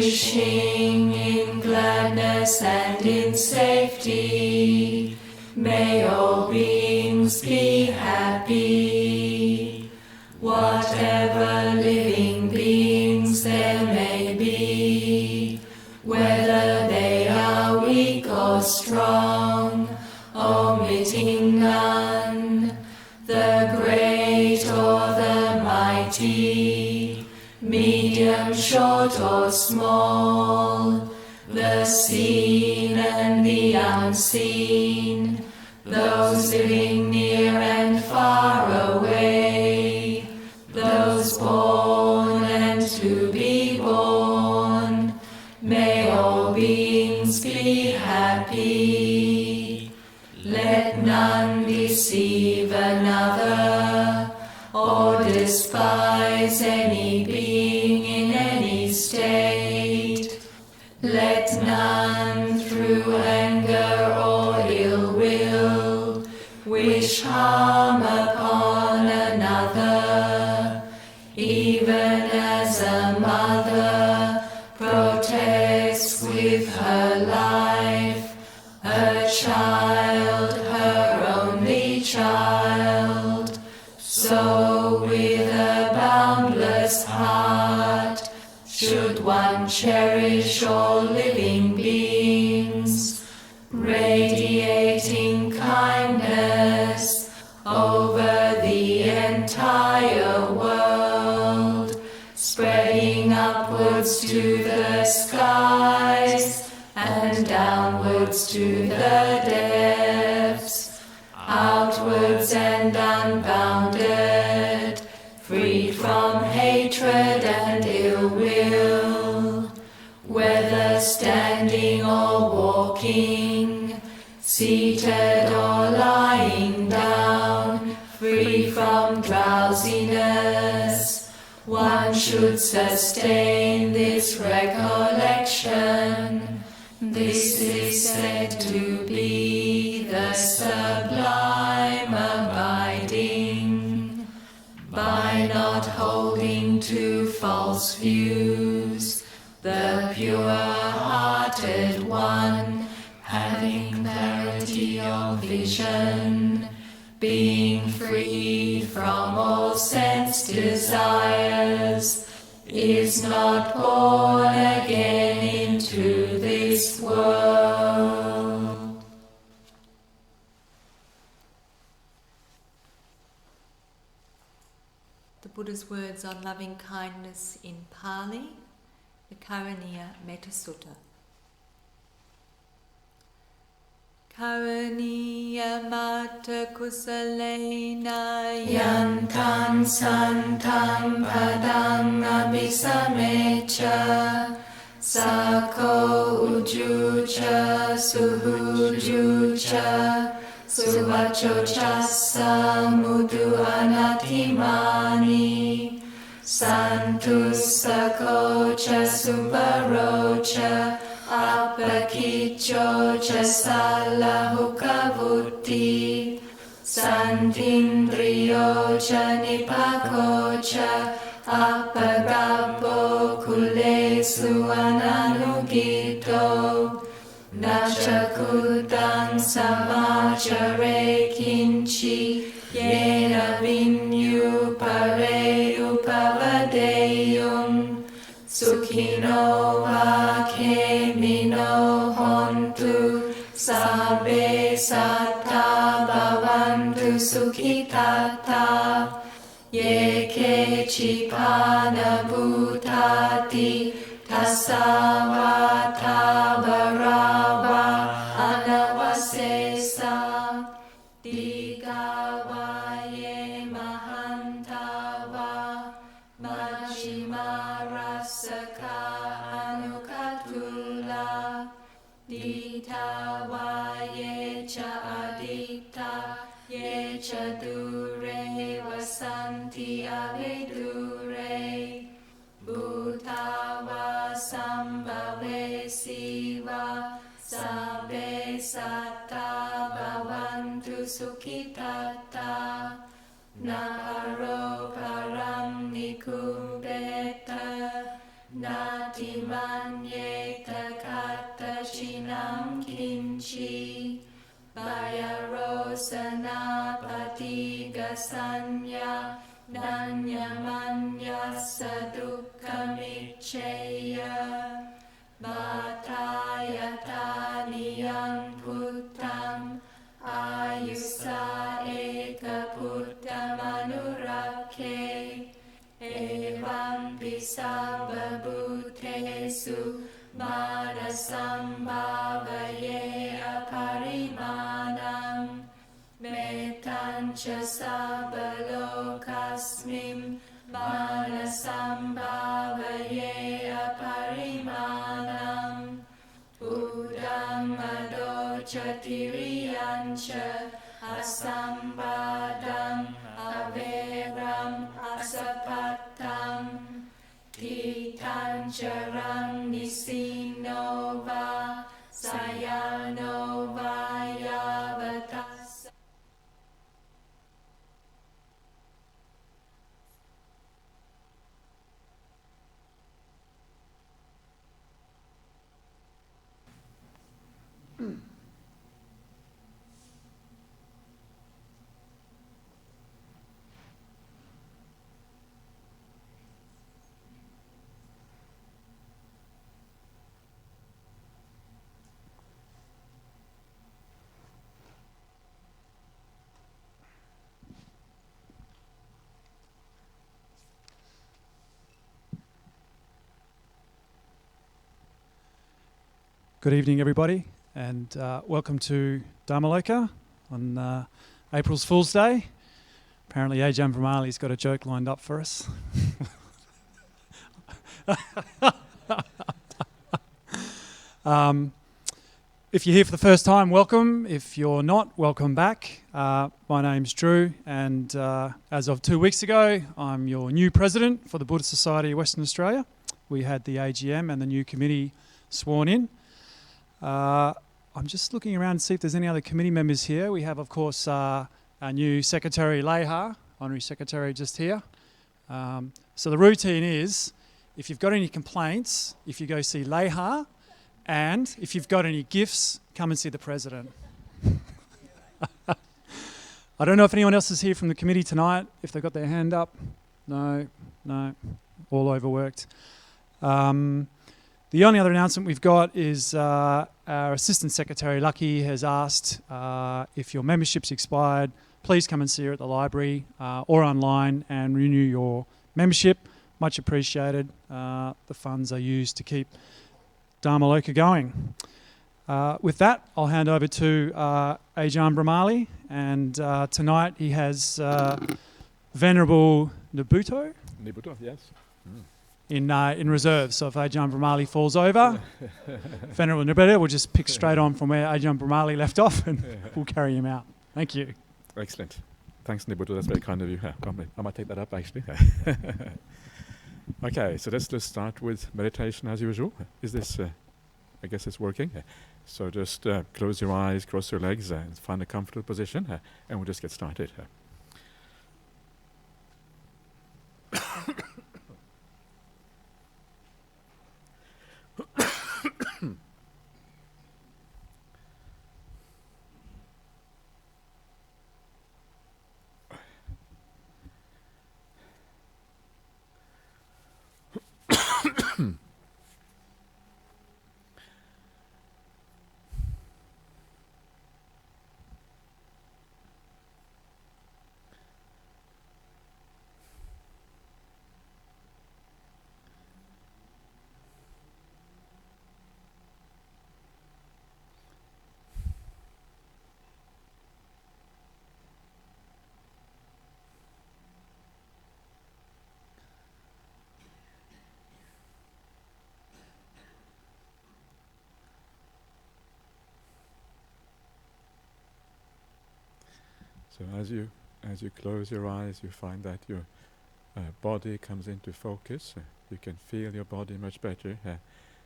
wishing in gladness and in safety. May all beings be happy. Whatever living beings there may be, whether they are weak or strong, omitting none, the great or the mighty, medium, short or small, the seen and the unseen, those living near and far away, those born and to be born, may all beings be happy. Let none deceive another, or despise any being in any state. Let none through anger or ill will wish harm upon another, even as a mother protects with her life her child, her only child. So with a boundless heart should one cherish all living beings, radiating kindness over the entire world, spreading upwards to the skies and downwards to the depths, outwards and unbounded, freed from hatred and ill will, whether standing or walking, seated or lying down, free from drowsiness. One should sustain this recollection. This is said to be the sublime abiding. By not holding to false views, the pure-hearted one, having clarity of vision, being freed from all sense desires, is not born again into this world. The Buddha's words on loving kindness in Pali, the Karaniya Metta Sutta. Karaniya Mata Kusalena Yantam Santam Padam Abhisamecha Sako Ujucha Suhujucha Suvachochasa Mudu Anatimani Santus Sakocha Subarocha Apakicho Chasallahukavutti Santindriyo Nipakocha Apagabbo Kulesu Ananugito Nachakudang Samachare Kinchi Yena Vinyu Pare Upavadeyum Sukhino Vakemino Hontu Sabe Satta Bhavantu Sukhitata Yeke Chipana Bhutati Tasavata Bharava Anavasesa Digavaye Mahantava Majjimarasaka Anukatula Ditavaye Cha Adita Ye Cha Dure Vasanti Avedure Bhutava Sambhave Siva Sabbe Satta Bhavantu Sukhitata Naro Param Nikubeta Nati manyeta kata shinam kinchi Bayarosana patiga sanya Nanyamanya sadukamicheya Bhatayata niyam puttam Ayusa eka puttamanurake Evam pisabha bhutesu manasambhavaye aparimanam Metancha sabhalokasmim manasambhavaye aparimanam Udam adochatiriyancha asambadam averam asapattam Titancharam nisinova sayanova yavatas. Good evening, everybody, and welcome to Dharma on April's Fool's Day. Apparently, Ajahn Brahmali's got a joke lined up for us. If you're here for the first time, welcome. If you're not, welcome back. My name's Drew, and as of 2 weeks ago, I'm your new president for the Buddhist Society of Western Australia. We had the AGM and the new committee sworn in. I'm just looking around to see if there's any other committee members here. We have, of course, our new Secretary Leha, Honorary Secretary, just here. So the routine is, if you've got any complaints, if you go see Leha, and if you've got any gifts, come and see the President. I don't know if anyone else is here from the committee tonight, if they've got their hand up. No, all overworked. The only other announcement we've got is our Assistant Secretary, Lucky, has asked if your membership's expired, please come and see her at the library or online and renew your membership. Much appreciated. The funds are used to keep Dharma Loka going. With that, I'll hand over to Ajahn Brahmali, and tonight he has Venerable Nabuto. Nabuto, yes. In reserve. So if Ajahn Brahmali falls over, Venerable Nabuto will just pick straight on from where Ajahn Brahmali left off, and we'll carry him out. Thank you. Excellent. Thanks, Nabuto. That's very kind of you. I might take that up, actually. Okay, so let's just start with meditation as usual. Is this, I guess it's working. So just close your eyes, cross your legs, and find a comfortable position, and we'll just get started. So as you close your eyes, you find that your body comes into focus. You can feel your body much better.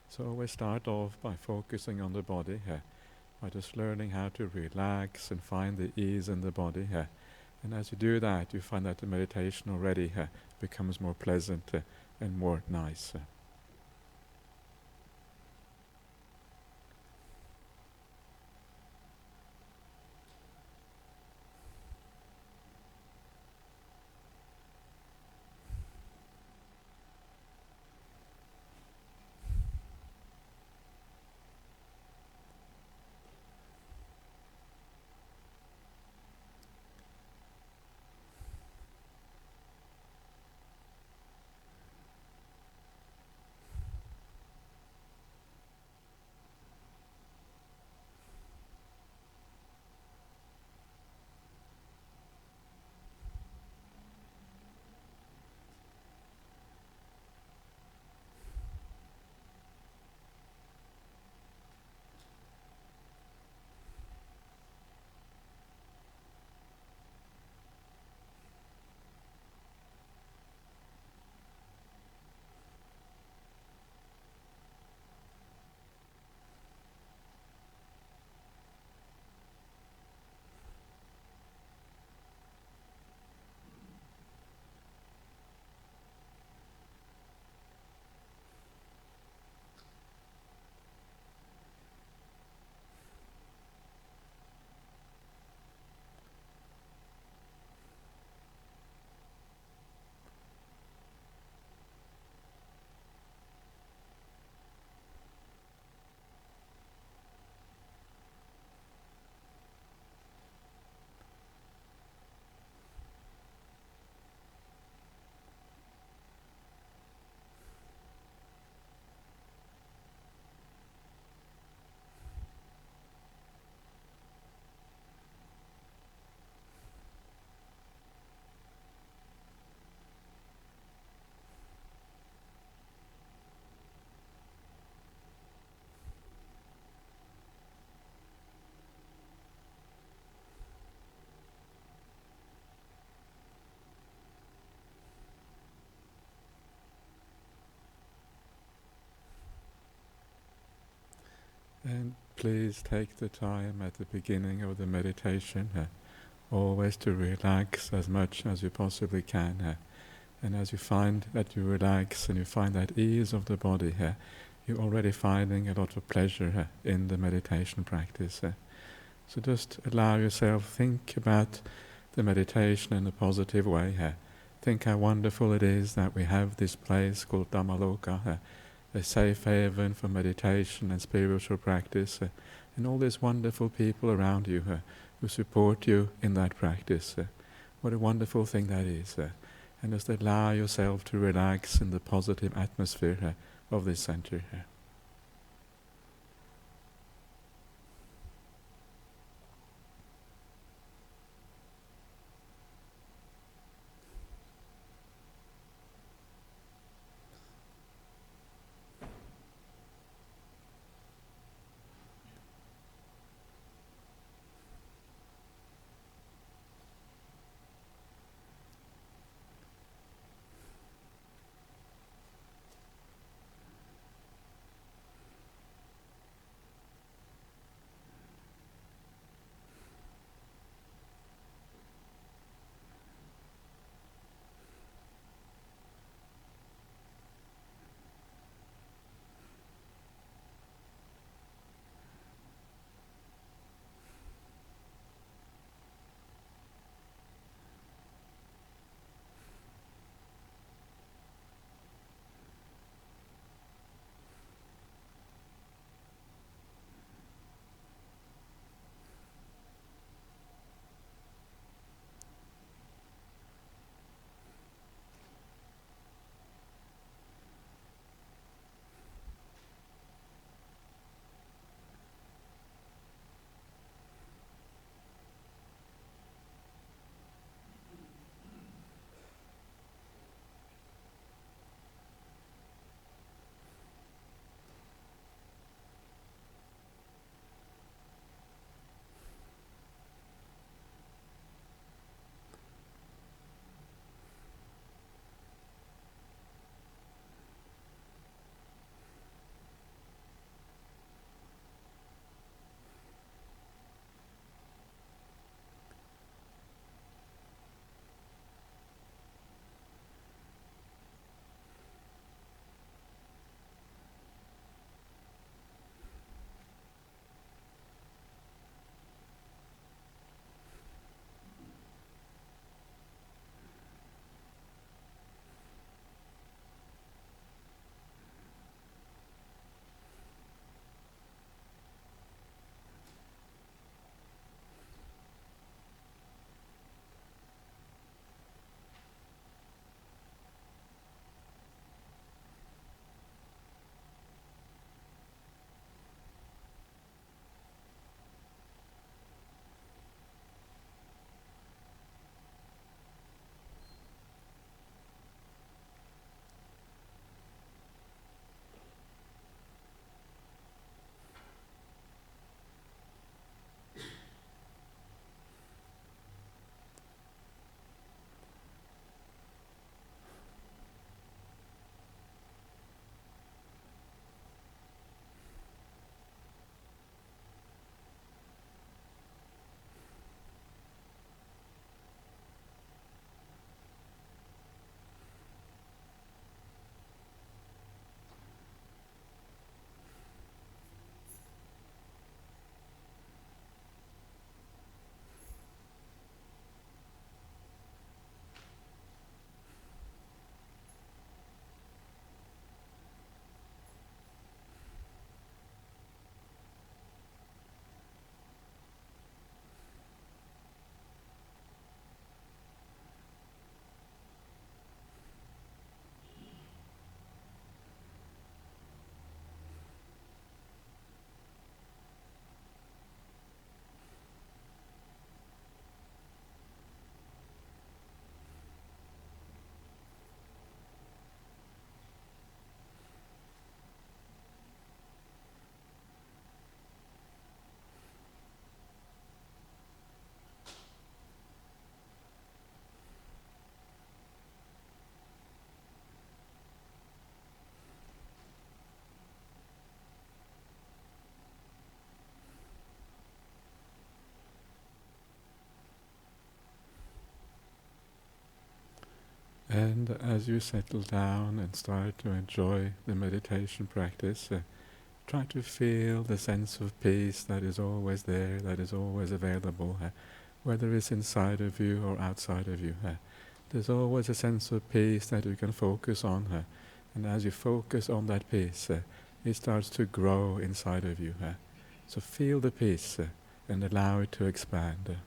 So always start off by focusing on the body, by just learning how to relax and find the ease in the body. And as you do that, you find that the meditation already becomes more pleasant and more nice. And please take the time at the beginning of the meditation always to relax as much as you possibly can. And as you find that you relax and you find that ease of the body, you're already finding a lot of pleasure in the meditation practice. So just allow yourself, think about the meditation in a positive way. Think how wonderful it is that we have this place called Dhammaloka, a safe haven for meditation and spiritual practice, and all these wonderful people around you who support you in that practice. What a wonderful thing that is. And just allow yourself to relax in the positive atmosphere of this center. And as you settle down and start to enjoy the meditation practice, try to feel the sense of peace that is always there, that is always available, whether it's inside of you or outside of you. There's always a sense of peace that you can focus on. And as you focus on that peace, it starts to grow inside of you. So feel the peace and allow it to expand.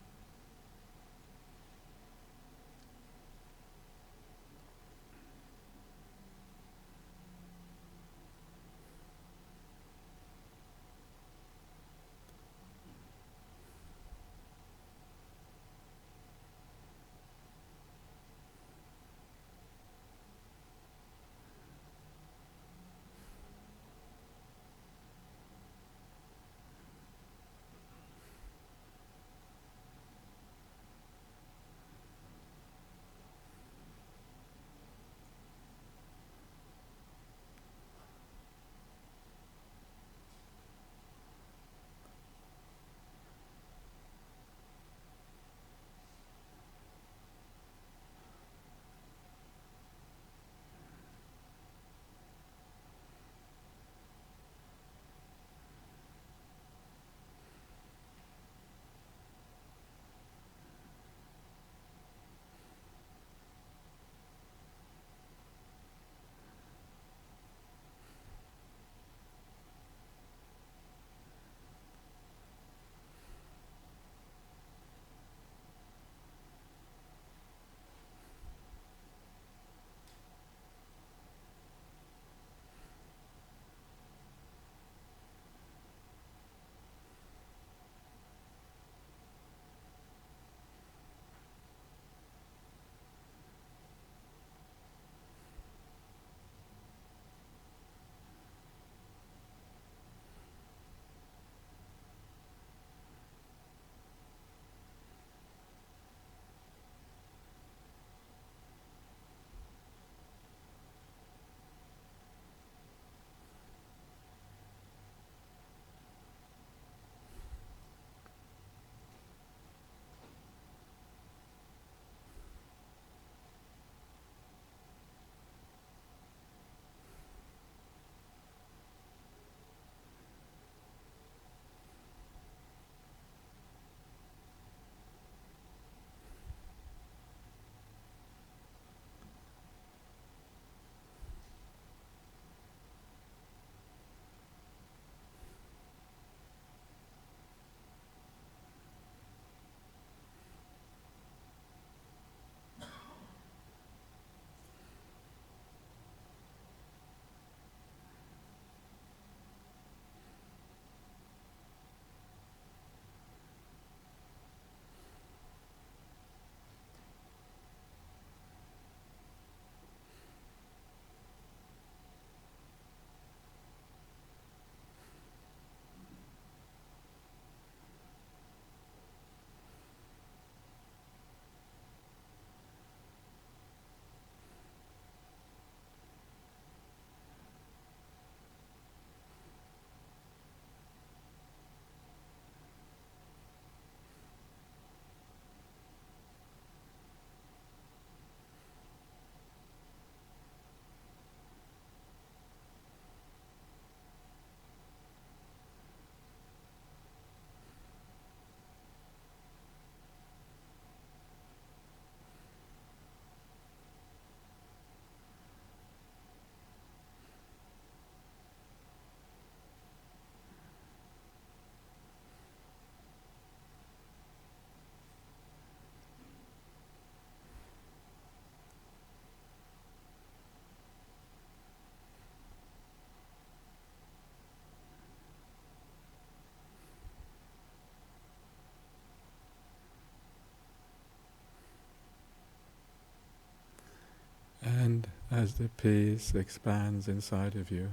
And as the peace expands inside of you,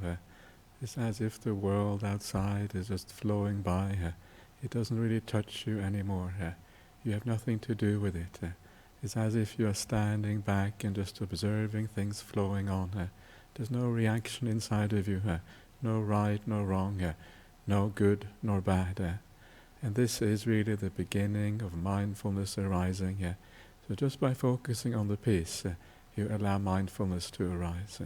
it's as if the world outside is just flowing by. It doesn't really touch you anymore. You have nothing to do with it. It's as if you are standing back and just observing things flowing on. There's no reaction inside of you. No right, no wrong. No good nor bad. And this is really the beginning of mindfulness arising. So just by focusing on the peace, you allow mindfulness to arise.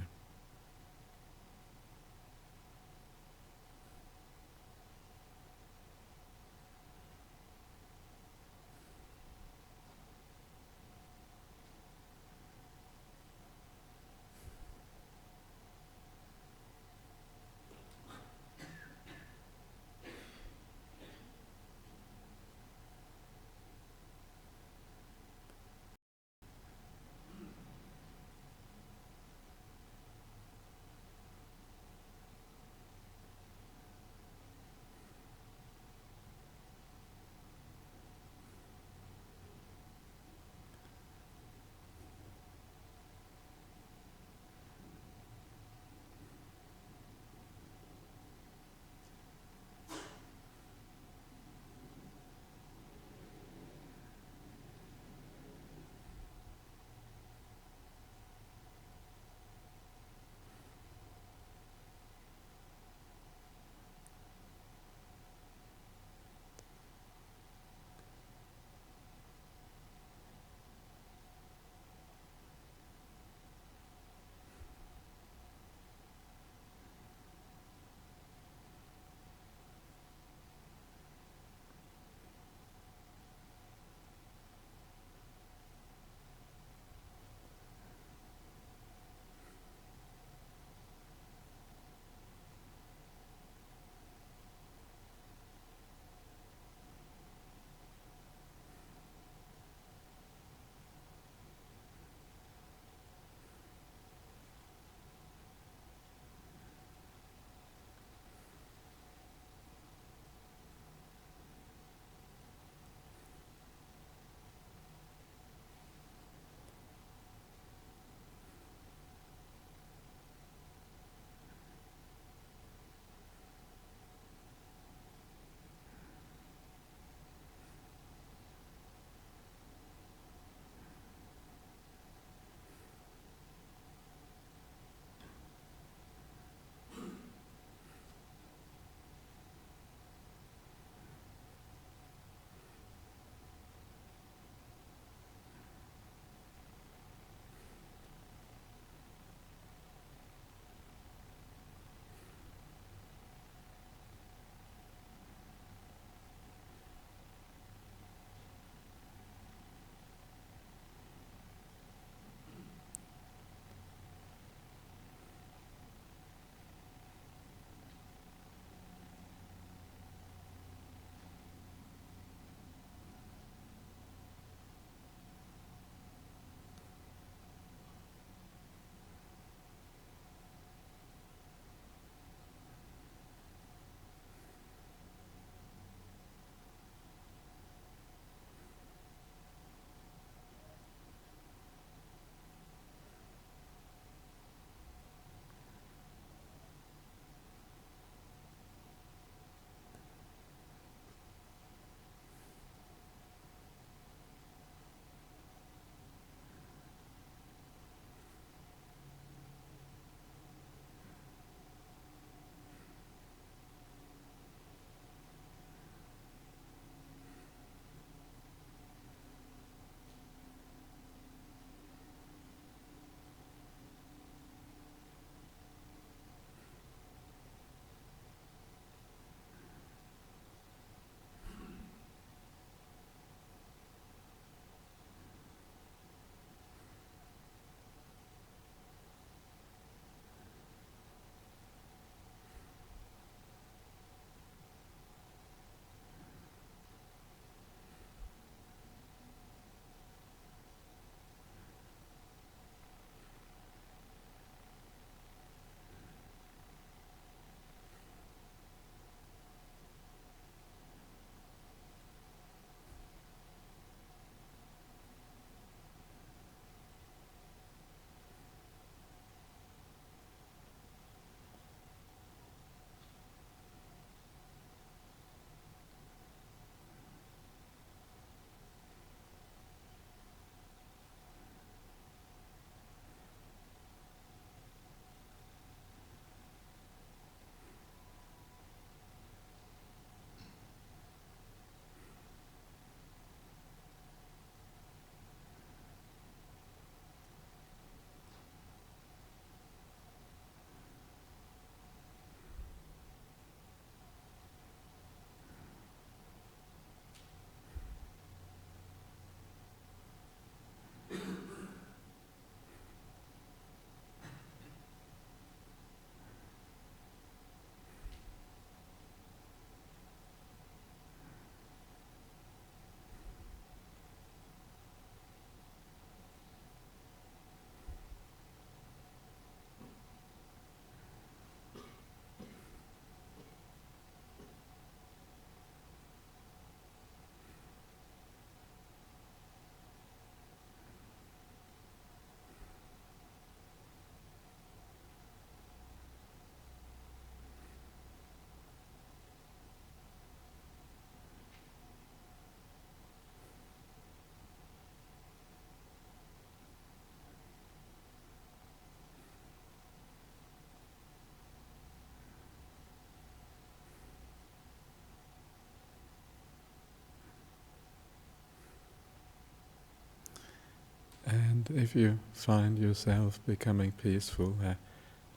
And if you find yourself becoming peaceful,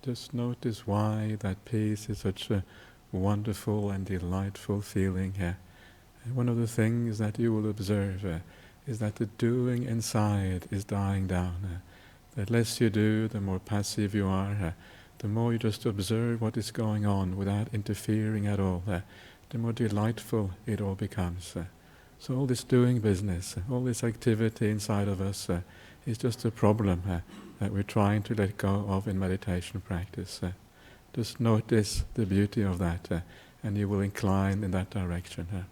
just notice why that peace is such a wonderful and delightful feeling. And one of the things that you will observe is that the doing inside is dying down. The less you do, the more passive you are. The more you just observe what is going on without interfering at all, the more delightful it all becomes. So all this doing business, all this activity inside of us is just a problem that we're trying to let go of in meditation practice. Just notice the beauty of that and you will incline in that direction.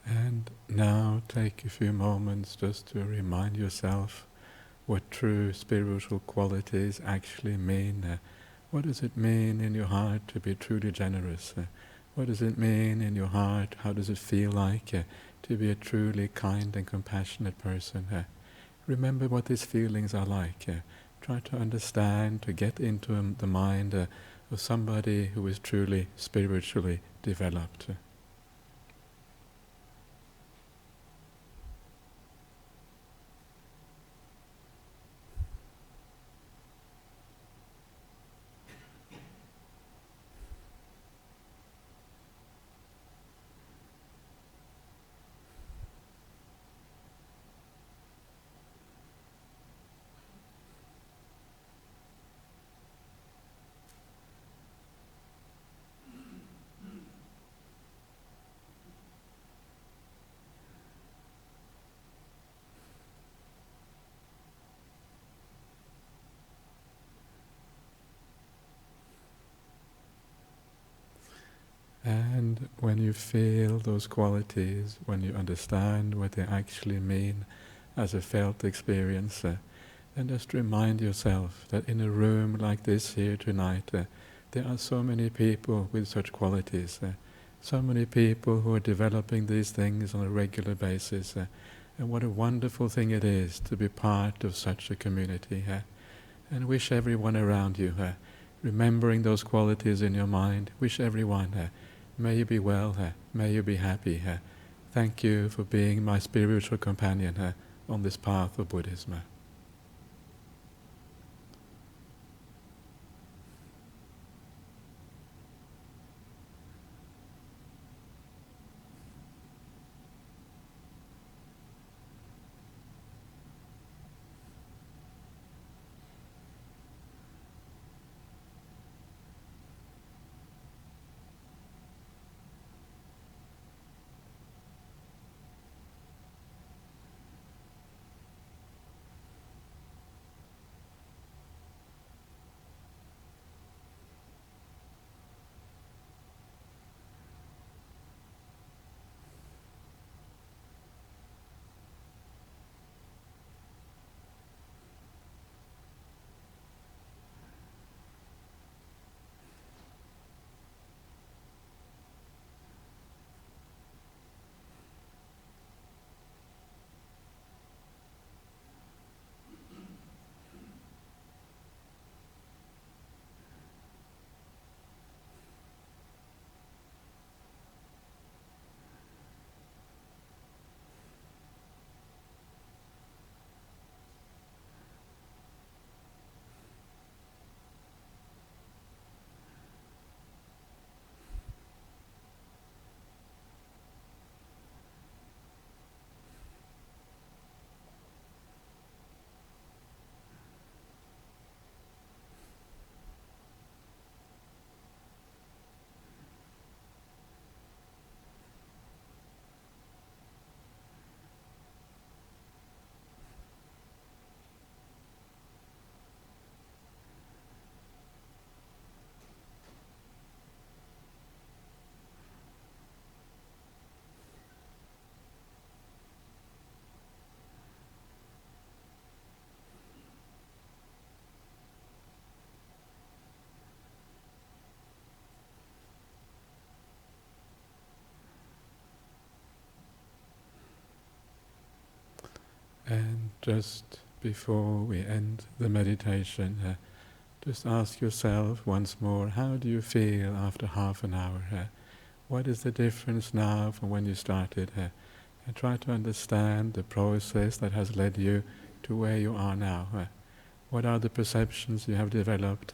And now take a few moments just to remind yourself what true spiritual qualities actually mean. What does it mean in your heart to be truly generous? What does it mean in your heart? How does it feel like to be a truly kind and compassionate person? Remember what these feelings are like. Try to understand, to get into the mind of somebody who is truly spiritually developed. And when you feel those qualities, when you understand what they actually mean as a felt experience, then just remind yourself that in a room like this here tonight, there are so many people with such qualities, so many people who are developing these things on a regular basis, and what a wonderful thing it is to be part of such a community. And wish everyone around you, remembering those qualities in your mind, wish everyone, may you be well, may you be happy. Thank you for being my spiritual companion on this path of Buddhism. And just before we end the meditation, just ask yourself once more, how do you feel after half an hour? What is the difference now from when you started? And try to understand the process that has led you to where you are now. What are the perceptions you have developed?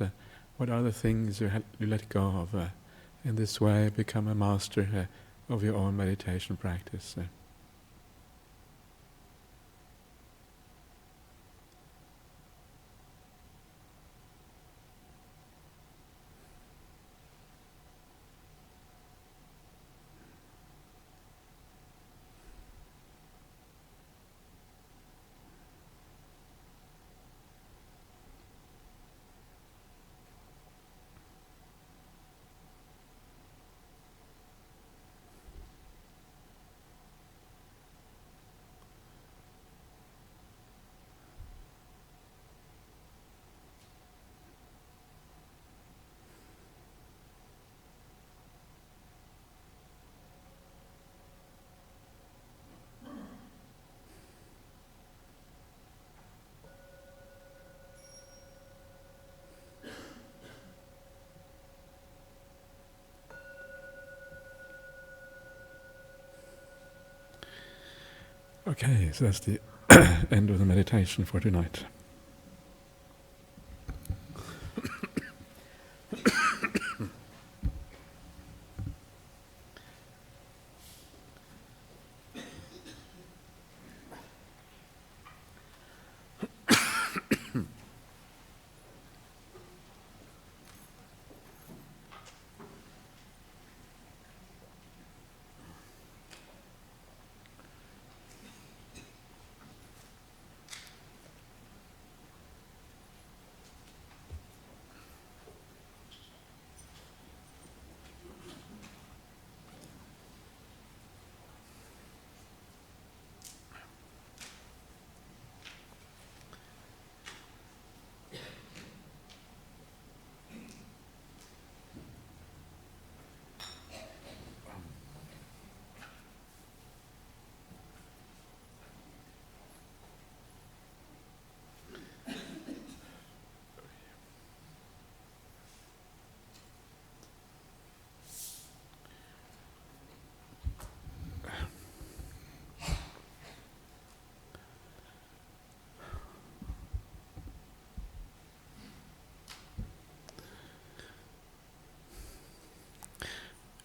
What are the things you let go of? In this way, become a master of your own meditation practice. Okay, so that's the end of the meditation for tonight.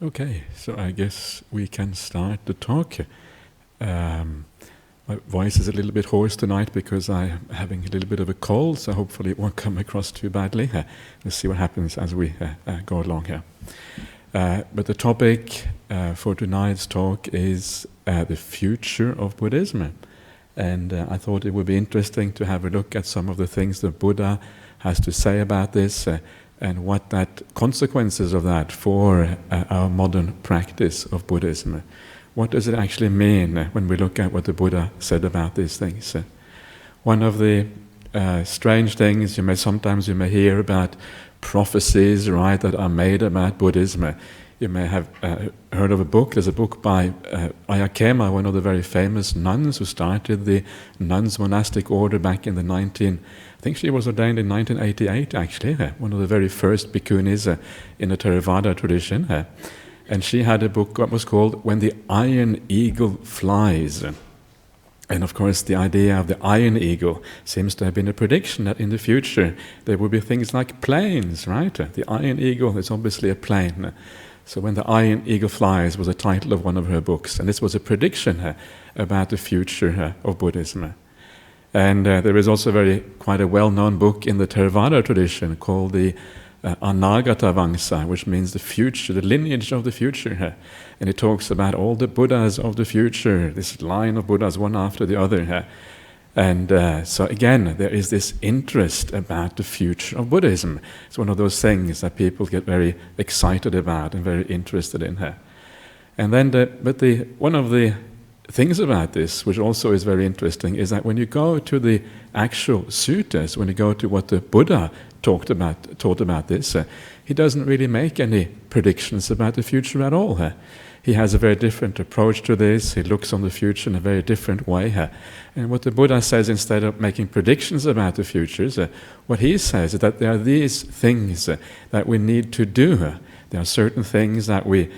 Okay, so I guess we can start the talk. My voice is a little bit hoarse tonight because I'm having a little bit of a cold, so hopefully it won't come across too badly. Let's see what happens as we go along here. But the topic for tonight's talk is the future of Buddhism. And I thought it would be interesting to have a look at some of the things the Buddha has to say about this and what that consequences of that for our modern practice of Buddhism. What does it actually mean when we look at what the Buddha said about these things? One of the strange things sometimes you may hear about prophecies, right, that are made about Buddhism. You may have heard of a book. There's a book by Ajahm, one of the very famous nuns who started the nuns' monastic order back in the I think she was ordained in 1988, actually, one of the very first bhikkhunis in the Theravada tradition. And she had a book that was called When the Iron Eagle Flies. And of course, the idea of the iron eagle seems to have been a prediction that in the future there will be things like planes, right? The iron eagle is obviously a plane. So When the Iron Eagle Flies was the title of one of her books. And this was a prediction about the future of Buddhism. And there is also quite a well-known book in the Theravada tradition called the Anagata Vangsa, which means the future, the lineage of the future. And it talks about all the Buddhas of the future, this line of Buddhas one after the other. And so again, there is this interest about the future of Buddhism. It's one of those things that people get very excited about and very interested in. And then, one of the things about this, which also is very interesting, is that when you go to the actual suttas, when you go to what the Buddha taught about this, he doesn't really make any predictions about the future at all. He has a very different approach to this. He looks on the future in a very different way. And what the Buddha says, instead of making predictions about the futures, what he says is that there are these things that we need to do. There are certain things that we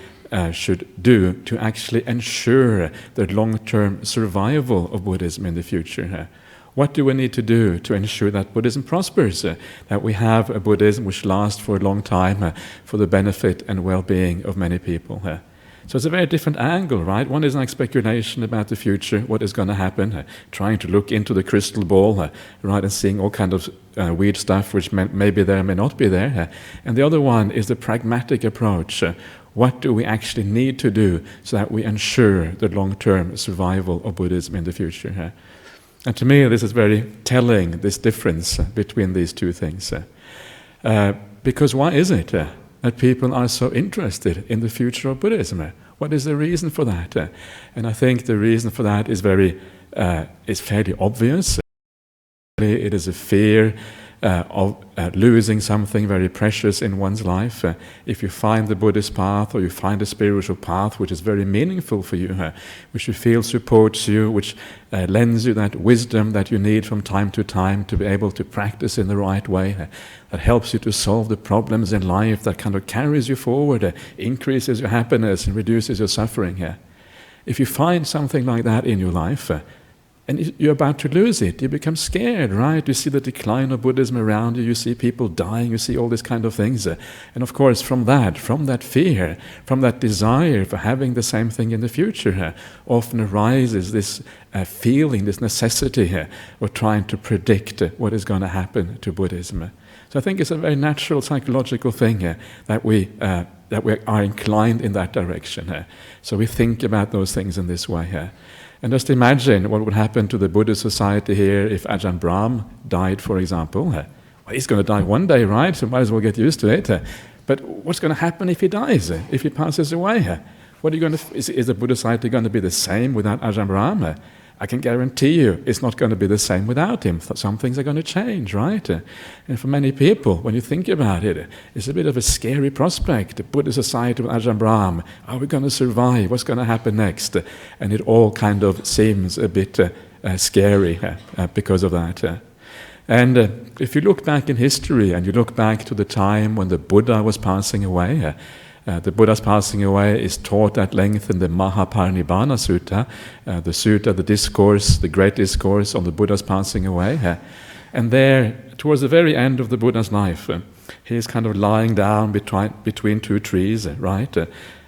should do to actually ensure the long-term survival of Buddhism in the future. What do we need to do to ensure that Buddhism prospers, that we have a Buddhism which lasts for a long time for the benefit and well-being of many people? So it's a very different angle, right? One is like speculation about the future, what is going to happen, trying to look into the crystal ball, right, and seeing all kind of weird stuff which may be there, may not be there. And the other one is the pragmatic approach. What do we actually need to do so that we ensure the long-term survival of Buddhism in the future? And to me, this is very telling, this difference between these two things. Because why is it that people are so interested in the future of Buddhism? What is the reason for that? And I think the reason for that is fairly obvious. It is a fear of losing something very precious in one's life. If you find the Buddhist path, or you find a spiritual path which is very meaningful for you, which you feel supports you, which lends you that wisdom that you need from time to time to be able to practice in the right way, that helps you to solve the problems in life, that kind of carries you forward, increases your happiness and reduces your suffering. If you find something like that in your life, and you're about to lose it, you become scared, right? You see the decline of Buddhism around you, you see people dying, you see all these kind of things. And of course, from that fear, from that desire for having the same thing in the future, often arises this feeling, this necessity of trying to predict what is going to happen to Buddhism. So I think it's a very natural psychological thing that we are inclined in that direction. So we think about those things in this way. And just imagine what would happen to the Buddhist society here if Ajahn Brahmali died, for example. Well, he's going to die one day, right? So might as well get used to it. But what's going to happen if he dies, if he passes away? What are you going to? Is the Buddhist society going to be the same without Ajahn Brahmali? I can guarantee you it's not going to be the same without him. Some things are going to change, right? And for many people, when you think about it, it's a bit of a scary prospect. The Buddhist society with Ajahn Brahmali, are we going to survive? What's going to happen next? And it all kind of seems a bit scary because of that. And if you look back in history and you look back to the time when the Buddha was passing away, the Buddha's passing away is taught at length in the Mahaparinibbana Sutta, the sutta, the discourse, the great discourse on the Buddha's passing away. And there, towards the very end of the Buddha's life, he is kind of lying down between two trees, right?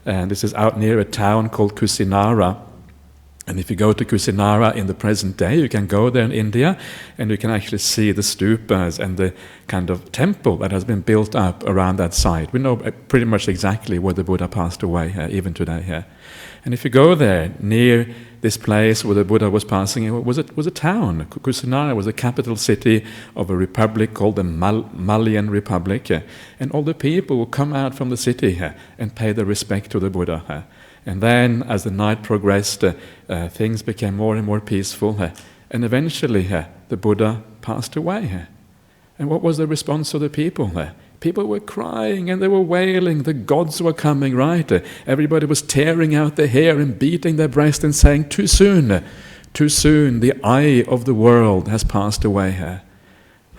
And this is out near a town called Kusinara. And if you go to Kusinara in the present day, you can go there in India and you can actually see the stupas and the kind of temple that has been built up around that site. We know pretty much exactly where the Buddha passed away, even today. And if you go there, near this place where the Buddha was passing, it was a town. Kusinara was the capital city of a republic called the Malian Republic. And all the people would come out from the city and pay their respect to the Buddha. And then, as the night progressed, things became more and more peaceful. And eventually, the Buddha passed away. And what was the response of the people? People were crying and they were wailing. The gods were coming, right? Everybody was tearing out their hair and beating their breast and saying, too soon, the eye of the world has passed away.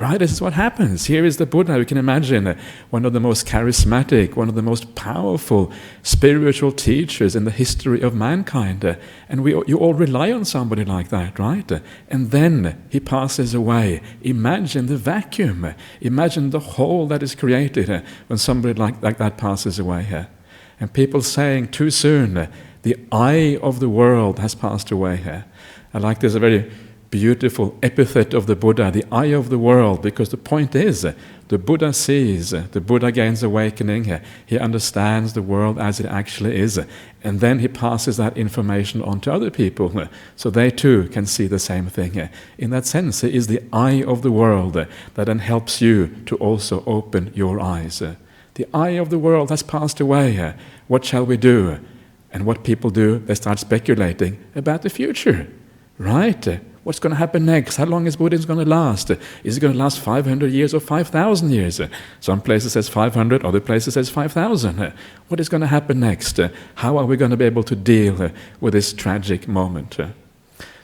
Right, this is what happens. Here is the Buddha. You can imagine one of the most charismatic, one of the most powerful spiritual teachers in the history of mankind. And you all rely on somebody like that, right? And then he passes away. Imagine the vacuum. Imagine the hole that is created when somebody like that passes away. And people saying, too soon, the eye of the world has passed away. I like this, a very beautiful epithet of the Buddha, the eye of the world, because the point is, the Buddha sees, the Buddha gains awakening, he understands the world as it actually is, and then he passes that information on to other people, so they too can see the same thing. In that sense, it is the eye of the world that then helps you to also open your eyes. The eye of the world has passed away. What shall we do? And what people do, they start speculating about the future, right? What's going to happen next? How long is Buddhism going to last? Is it going to last 500 years or 5,000 years? Some places says 500, other places says 5,000. What is going to happen next? How are we going to be able to deal with this tragic moment?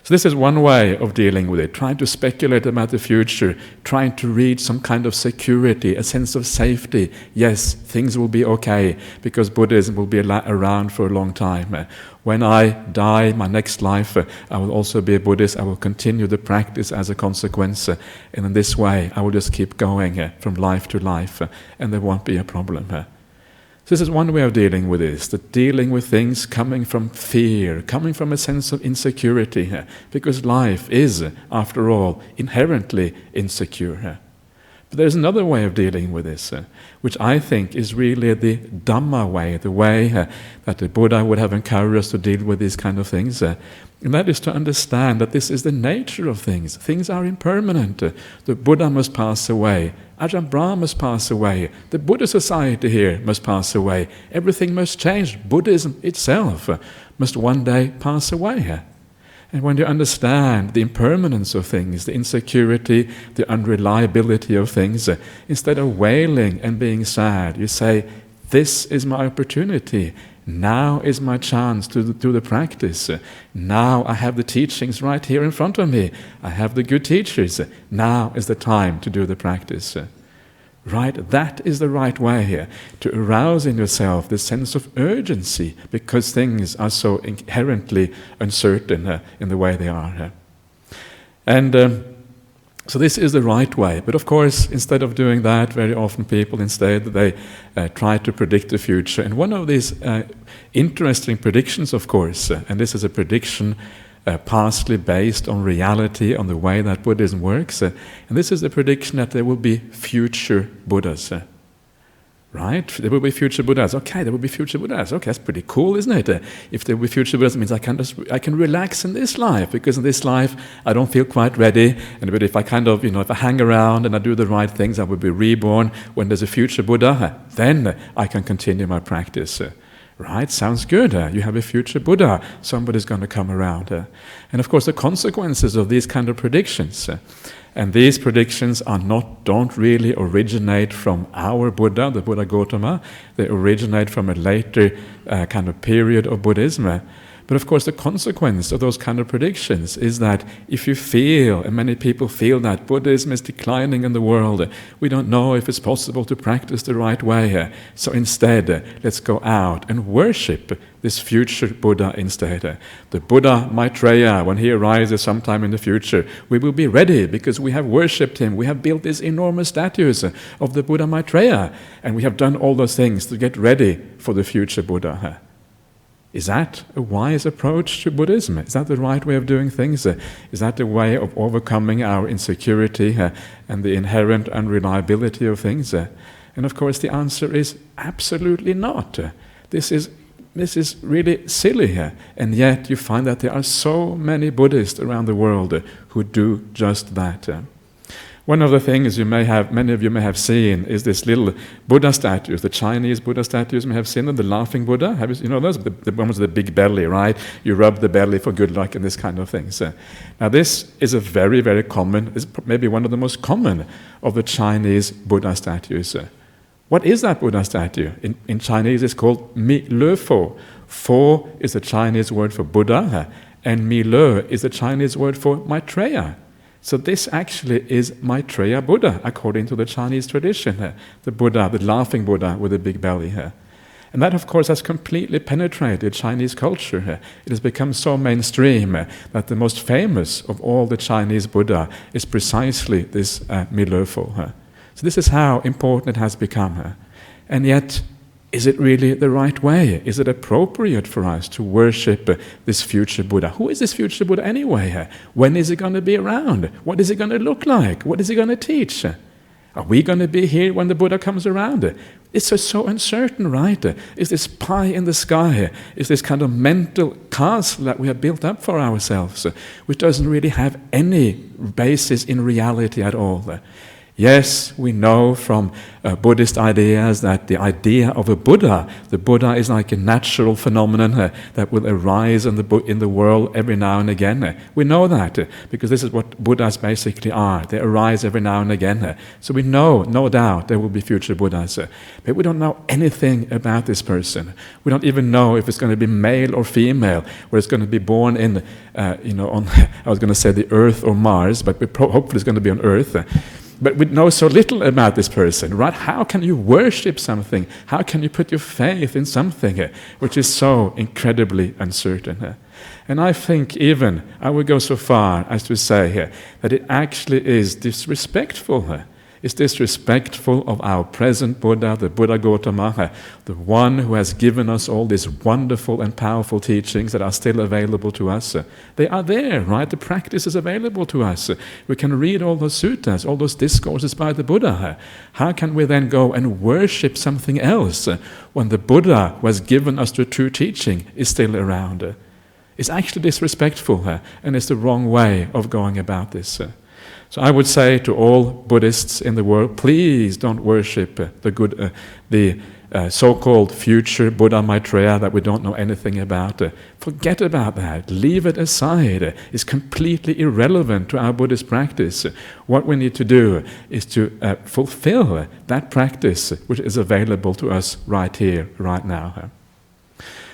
So this is one way of dealing with it, trying to speculate about the future, trying to reach some kind of security, a sense of safety. Yes, things will be okay because Buddhism will be around for a long time. When I die, my next life, I will also be a Buddhist. I will continue the practice as a consequence. And in this way, I will just keep going from life to life, and there won't be a problem. So this is one way of dealing with this, that dealing with things coming from fear, coming from a sense of insecurity, because life is, after all, inherently insecure. But there's another way of dealing with this, which I think is really the Dhamma way, the way that the Buddha would have encouraged us to deal with these kind of things. And that is to understand that this is the nature of things. Things are impermanent. The Buddha must pass away. Ajahn Brahmali must pass away. The Buddhist society here must pass away. Everything must change. Buddhism itself must one day pass away. And when you understand the impermanence of things, the insecurity, the unreliability of things, instead of wailing and being sad, you say, this is my opportunity. Now is my chance to do the practice. Now I have the teachings right here in front of me. I have the good teachers. Now is the time to do the practice. Right? That is the right way here, to arouse in yourself the sense of urgency, because things are so inherently uncertain in the way they are. And so this is the right way. But of course, instead of doing that, very often people instead, they try to predict the future. And one of these interesting predictions, of course, and this is a prediction partly based on reality, on the way that Buddhism works. And this is the prediction that there will be future Buddhas. Right? There will be future Buddhas. Okay, there will be future Buddhas. Okay, that's pretty cool, isn't it? If there will be future Buddhas, it means I can relax in this life, because in this life I don't feel quite ready. But if I if I hang around and I do the right things, I will be reborn. When there's a future Buddha, then I can continue my practice. Right, sounds good. You have a future Buddha. Somebody's going to come around. And of course, the consequences of these kind of predictions, and these predictions don't really originate from our Buddha, the Buddha Gautama. They originate from a later kind of period of Buddhism. But of course, the consequence of those kind of predictions is that if you feel, and many people feel, that Buddhism is declining in the world, we don't know if it's possible to practice the right way. So instead, let's go out and worship this future Buddha instead. The Buddha Maitreya, when he arises sometime in the future, we will be ready because we have worshipped him. We have built these enormous statues of the Buddha Maitreya, and we have done all those things to get ready for the future Buddha. Is that a wise approach to Buddhism? Is that the right way of doing things? Is that the way of overcoming our insecurity and the inherent unreliability of things? And of course the answer is absolutely not. This is really silly, and yet you find that there are so many Buddhists around the world who do just that. One of the things many of you may have seen is this little Buddha statues, the Chinese Buddha statues you may have seen them, the laughing Buddha. You know those? The one with the big belly, right? You rub the belly for good luck and this kind of things. Now this is a very, very common, is maybe one of the most common of the Chinese Buddha statues. What is that Buddha statue? In Chinese it's called Mi Le Fo. Fo is the Chinese word for Buddha, and Mi Le is the Chinese word for Maitreya. So this actually is Maitreya Buddha, according to the Chinese tradition. The Buddha, the laughing Buddha with a big belly. And that, of course, has completely penetrated Chinese culture. It has become so mainstream that the most famous of all the Chinese Buddha is precisely this Mi Le Fo. So this is how important it has become. And yet, is it really the right way? Is it appropriate for us to worship this future Buddha? Who is this future Buddha anyway? When is he going to be around? What is he going to look like? What is he going to teach? Are we going to be here when the Buddha comes around? It's so uncertain, right? Is this pie in the sky? Is this kind of mental castle that we have built up for ourselves, which doesn't really have any basis in reality at all? Yes, we know from Buddhist ideas that the idea of a Buddha, the Buddha is like a natural phenomenon that will arise in the world every now and again. We know that because this is what Buddhas basically are. They arise every now and again. So we know, no doubt, there will be future Buddhas. But we don't know anything about this person. We don't even know if it's going to be male or female, or it's going to be born in, on, I was going to say the Earth or Mars, but hopefully it's going to be on Earth. But we know so little about this person, right? How can you worship something? How can you put your faith in something which is so incredibly uncertain? And I think even, I would go so far as to say that it actually is disrespectful. It's disrespectful of our present Buddha, the Buddha Gautama, the one who has given us all these wonderful and powerful teachings that are still available to us. They are there, right? The practice is available to us. We can read all those suttas, all those discourses by the Buddha. How can we then go and worship something else when the Buddha who has given us the true teaching is still around? It's actually disrespectful, and it's the wrong way of going about this. So I would say to all Buddhists in the world, please don't worship the so-called future Buddha Maitreya that we don't know anything about. Forget about that. Leave it aside. It's completely irrelevant to our Buddhist practice. What we need to do is to fulfill that practice which is available to us right here, right now.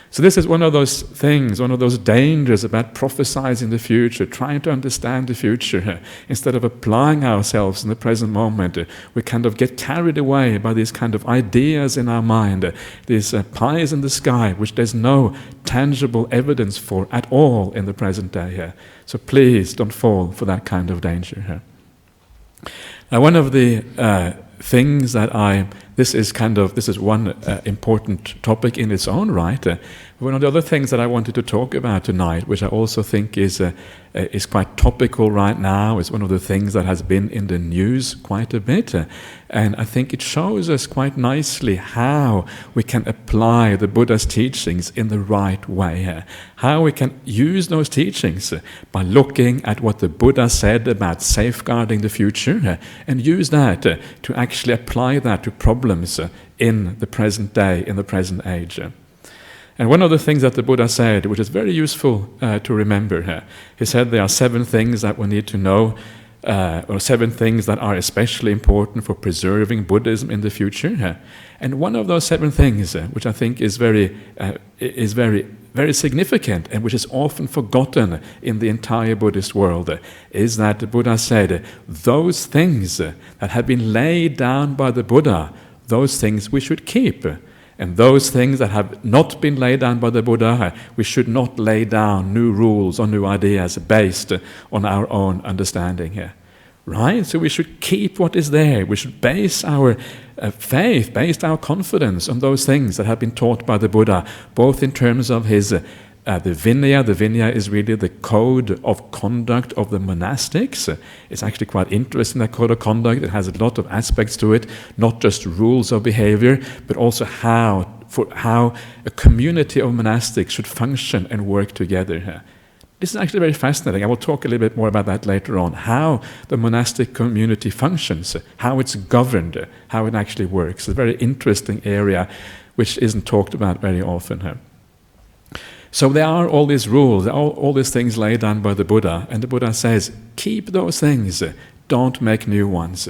So this is one of those things, one of those dangers about prophesizing the future, trying to understand the future. Instead of applying ourselves in the present moment, we kind of get carried away by these kind of ideas in our mind, these pies in the sky, which there's no tangible evidence for at all in the present day. So please don't fall for that kind of danger. Now, one of the things that this is one important topic in its own right. One of the other things that I wanted to talk about tonight, which I also think is quite topical right now, is one of the things that has been in the news quite a bit. And I think it shows us quite nicely how we can apply the Buddha's teachings in the right way. How we can use those teachings by looking at what the Buddha said about safeguarding the future and use that to actually apply that to problems in the present day, in the present age. And one of the things that the Buddha said, which is very useful to remember, he said there are 7 things that we need to know, or 7 things that are especially important for preserving Buddhism in the future. And one of those 7 things, which I think is very significant and which is often forgotten in the entire Buddhist world, is that the Buddha said, those things that have been laid down by the Buddha, those things we should keep. And those things that have not been laid down by the Buddha, we should not lay down new rules or new ideas based on our own understanding here. right? So we should keep what is there. We should base our faith, base our confidence on those things that have been taught by the Buddha, both in terms of his the Vinaya. The Vinaya is really the code of conduct of the monastics. It's actually quite interesting, that code of conduct. It has a lot of aspects to it, not just rules of behavior, but also how a community of monastics should function and work together. This is actually very fascinating. I will talk a little bit more about that later on, how the monastic community functions, how it's governed, how it actually works. It's a very interesting area which isn't talked about very often. So there are all these rules, there are all these things laid down by the Buddha, and the Buddha says, keep those things, don't make new ones.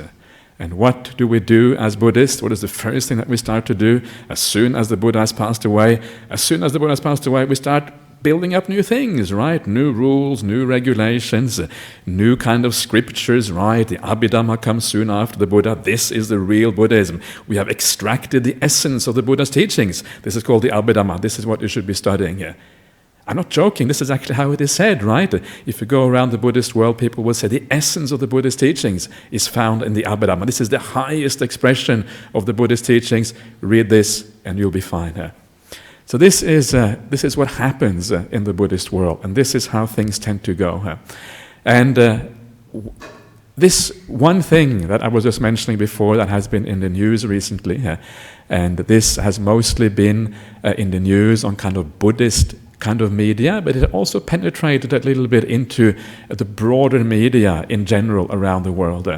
And what do we do as Buddhists? What is the first thing that we start to do as soon as the Buddha has passed away? As soon as the Buddha has passed away, we start building up new things, right? New rules, new regulations, new kind of scriptures, right? The Abhidhamma comes soon after the Buddha. This is the real Buddhism. We have extracted the essence of the Buddha's teachings. This is called the Abhidhamma. This is what you should be studying here. I'm not joking, this is actually how it is said, right? If you go around the Buddhist world, people will say the essence of the Buddhist teachings is found in the Abhidhamma. This is the highest expression of the Buddhist teachings. Read this and you'll be fine. So this is what happens in the Buddhist world, and this is how things tend to go. And this one thing that I was just mentioning before that has been in the news recently, and this has mostly been in the news on kind of Buddhist kind of media, but it also penetrated a little bit into the broader media in general around the world.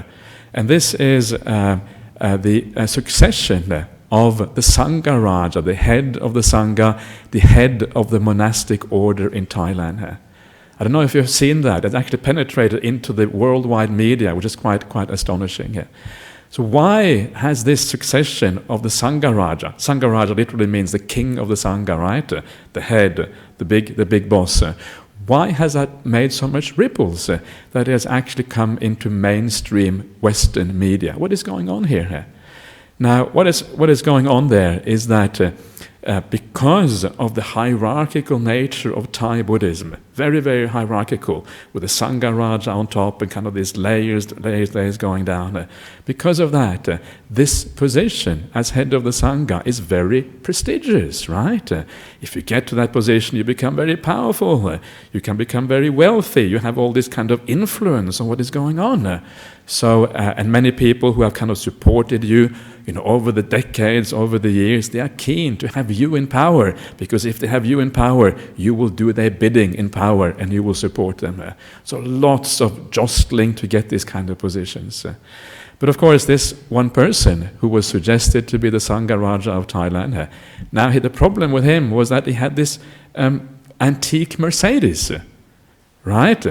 And this is the succession of the Sangha Raja, the head of the Sangha, the head of the monastic order in Thailand. I don't know if you've seen that. It's actually penetrated into the worldwide media, which is quite astonishing. So why has this succession of the Sangha Raja? Sangha Raja literally means the king of the Sangha, right? The head, the big boss. Why has that made so much ripples that it has actually come into mainstream Western media? What is going on here? Now, what is going on there is that because of the hierarchical nature of Thai Buddhism, very, very hierarchical, with the Sangha Raja on top and kind of these layers going down. Because of that, this position as head of the Sangha is very prestigious, right? If you get to that position, you become very powerful. You can become very wealthy. You have all this kind of influence on what is going on. So, and many people who have kind of supported you, over the decades, over the years, they are keen to have you in power, because if they have you in power, you will do their bidding in power and you will support them. So lots of jostling to get these kind of positions. But of course, this one person who was suggested to be the Sangha Raja of Thailand, now the problem with him was that he had this antique Mercedes, right?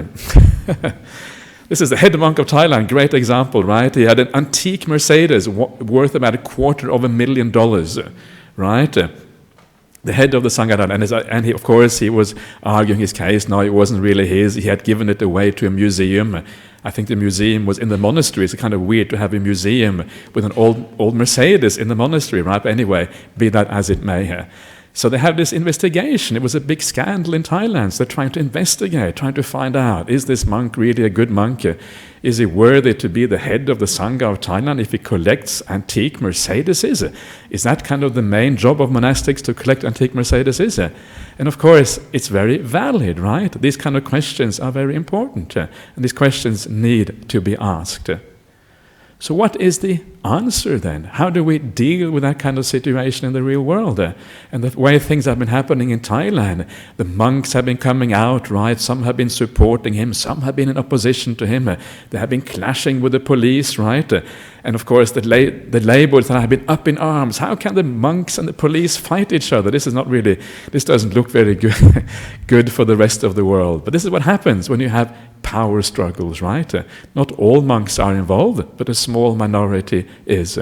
This is the head monk of Thailand, great example, right? He had an antique Mercedes worth about $250,000, right? The head of the Sangha, and he, of course, he was arguing his case. No, it wasn't really his. He had given it away to a museum. I think the museum was in the monastery. It's kind of weird to have a museum with an old Mercedes in the monastery, right? But anyway, be that as it may. So they have this investigation. It was a big scandal in Thailand. So they're trying to investigate, trying to find out, is this monk really a good monk? Is he worthy to be the head of the Sangha of Thailand if he collects antique Mercedeses? Is that kind of the main job of monastics, to collect antique Mercedeses? And of course, it's very valid, right? These kind of questions are very important. And these questions need to be asked. So what is the answer then? How do we deal with that kind of situation in the real world? And the way things have been happening in Thailand, the monks have been coming out, right? Some have been supporting him, some have been in opposition to him. They have been clashing with the police, right? And of course, the labels have been up in arms. How can the monks and the police fight each other? This doesn't look very good for the rest of the world. But this is what happens when you have power struggles, right? Not all monks are involved, but a small minority is.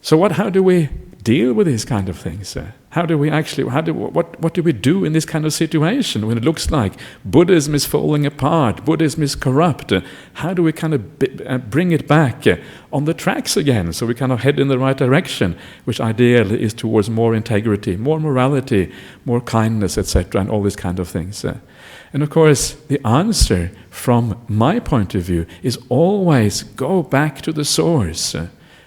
So how do we deal with these kind of things? what do we do in this kind of situation when it looks like Buddhism is falling apart, Buddhism is corrupt? How do we kind of bring it back on the tracks again, so we kind of head in the right direction, which ideally is towards more integrity, more morality, more kindness, etc., and all these kind of things. And of course, the answer from my point of view is always go back to the source,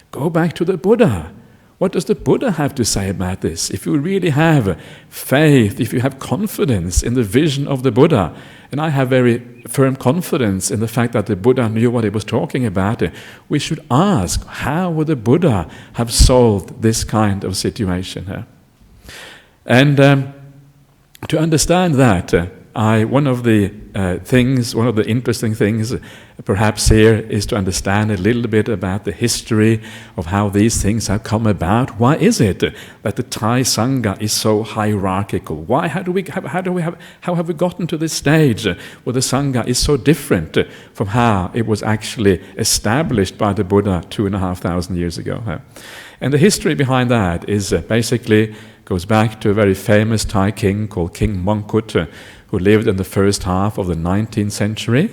go back to the Buddha. What does the Buddha have to say about this? If you really have faith, if you have confidence in the vision of the Buddha, and I have very firm confidence in the fact that the Buddha knew what he was talking about, we should ask, how would the Buddha have solved this kind of situation? And to understand that, one of the interesting things perhaps here is to understand a little bit about the history of how these things have come about. Why is it that the Thai Sangha is so hierarchical? How have we gotten to this stage where the Sangha is so different from how it was actually established by the Buddha 2,500 years ago? And the history behind that is basically goes back to a very famous Thai king called King Mongkut, who lived in the first half of the 19th century.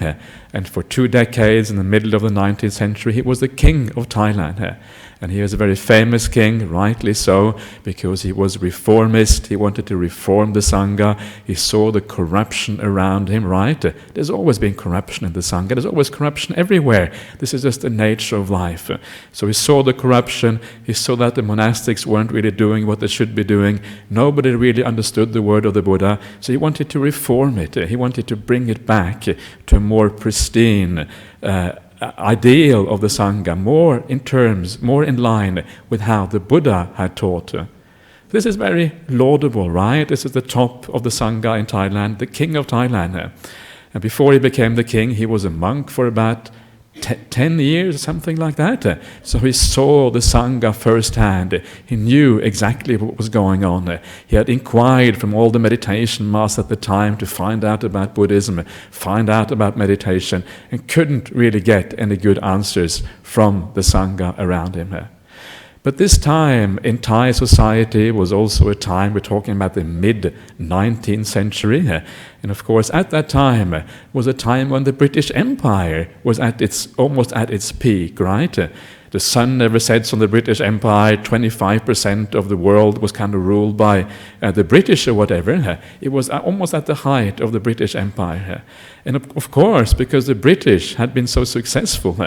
And for 2 decades in the middle of the 19th century, he was the king of Thailand. And he was a very famous king, rightly so, because he was reformist. He wanted to reform the Sangha. He saw the corruption around him, right? There's always been corruption in the Sangha. There's always corruption everywhere. This is just the nature of life. So he saw the corruption. He saw that the monastics weren't really doing what they should be doing. Nobody really understood the word of the Buddha. So he wanted to reform it. He wanted to bring it back to a more pristine ideal of the Sangha, more in line with how the Buddha had taught. This is very laudable, right? This is the top of the Sangha in Thailand, the king of Thailand. And before he became the king, he was a monk for about 10 years, something like that. So he saw the Sangha firsthand. He knew exactly what was going on. He had inquired from all the meditation masters at the time to find out about Buddhism, find out about meditation, and couldn't really get any good answers from the Sangha around him. But this time in Thai society was also a time, we're talking about the mid-19th century, and of course at that time was a time when the British Empire was almost at its peak, right? The sun never sets on the British Empire. 25% of the world was kind of ruled by the British or whatever. It was almost at the height of the British Empire. And of course, because the British had been so successful,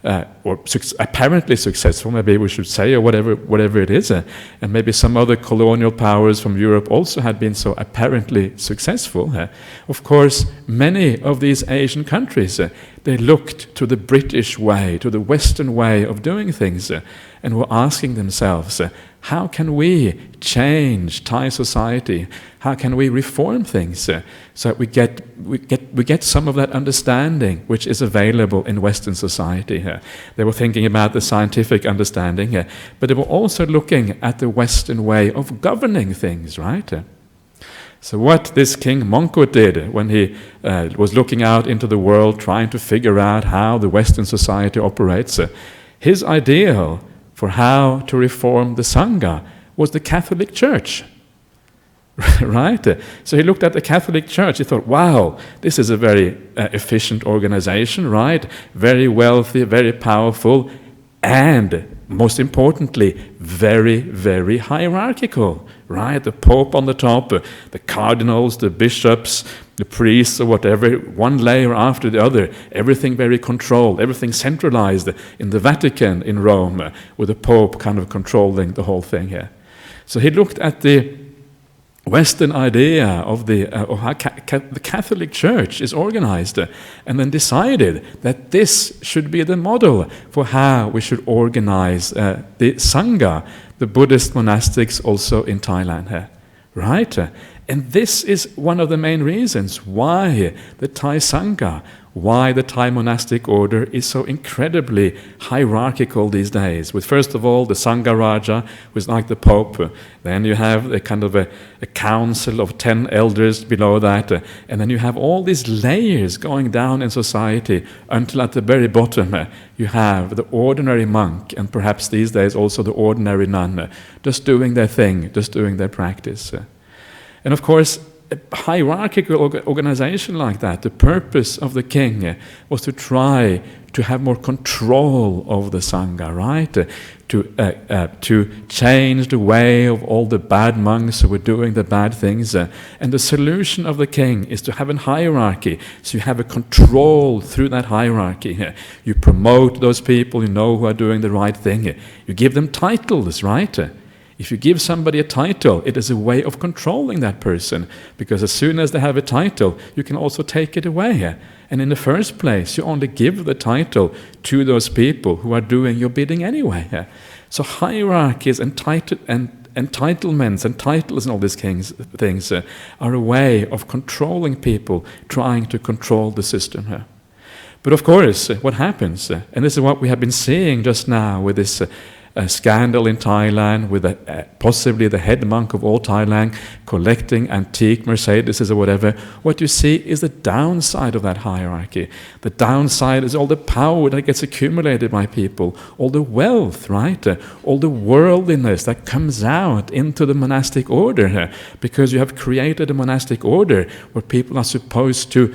apparently successful, maybe we should say, or whatever it is, and maybe some other colonial powers from Europe also had been so apparently successful. Of course, many of these Asian countries, they looked to the British way, to the Western way of doing things, and were asking themselves, how can we change Thai society? How can we reform things so that we get some of that understanding which is available in Western society? They were thinking about the scientific understanding, but they were also looking at the Western way of governing things, right? So what this King Mongkut did when he was looking out into the world, trying to figure out how the Western society operates, his ideal for how to reform the Sangha was the Catholic Church. Right? So he looked at the Catholic Church, he thought, wow, this is a very efficient organization, right? Very wealthy, very powerful, and most importantly, very, very hierarchical, right? The Pope on the top, the cardinals, the bishops, the priests or whatever, one layer after the other, everything very controlled, everything centralized in the Vatican in Rome, with the Pope kind of controlling the whole thing here. So he looked at the Western idea of how the Catholic Church is organized, and then decided that this should be the model for how we should organize the Sangha, the Buddhist monastics also in Thailand. Right? And this is one of the main reasons why the Thai Sangha, why the Thai monastic order is so incredibly hierarchical these days. With first of all the Sangha Raja, who is like the Pope. Then you have a kind of a council of 10 elders below that. And then you have all these layers going down in society until at the very bottom you have the ordinary monk, and perhaps these days also the ordinary nun, just doing their thing, just doing their practice. And of course, a hierarchical organization like that, the purpose of the king was to try to have more control of the Sangha, right? To change the way of all the bad monks who were doing the bad things. And the solution of the king is to have a hierarchy, so you have a control through that hierarchy. You promote those people you know who are doing the right thing. You give them titles, right? If you give somebody a title, it is a way of controlling that person, because as soon as they have a title, you can also take it away. And in the first place, you only give the title to those people who are doing your bidding anyway. So hierarchies and entitlements and titles and all these things are a way of controlling people, trying to control the system. But of course, what happens, and this is what we have been seeing just now with this scandal in Thailand, with possibly the head monk of all Thailand collecting antique Mercedes or whatever, what you see is the downside of that hierarchy. The downside is all the power that gets accumulated by people, all the wealth, right? All the worldliness that comes out into the monastic order, because you have created a monastic order where people are supposed to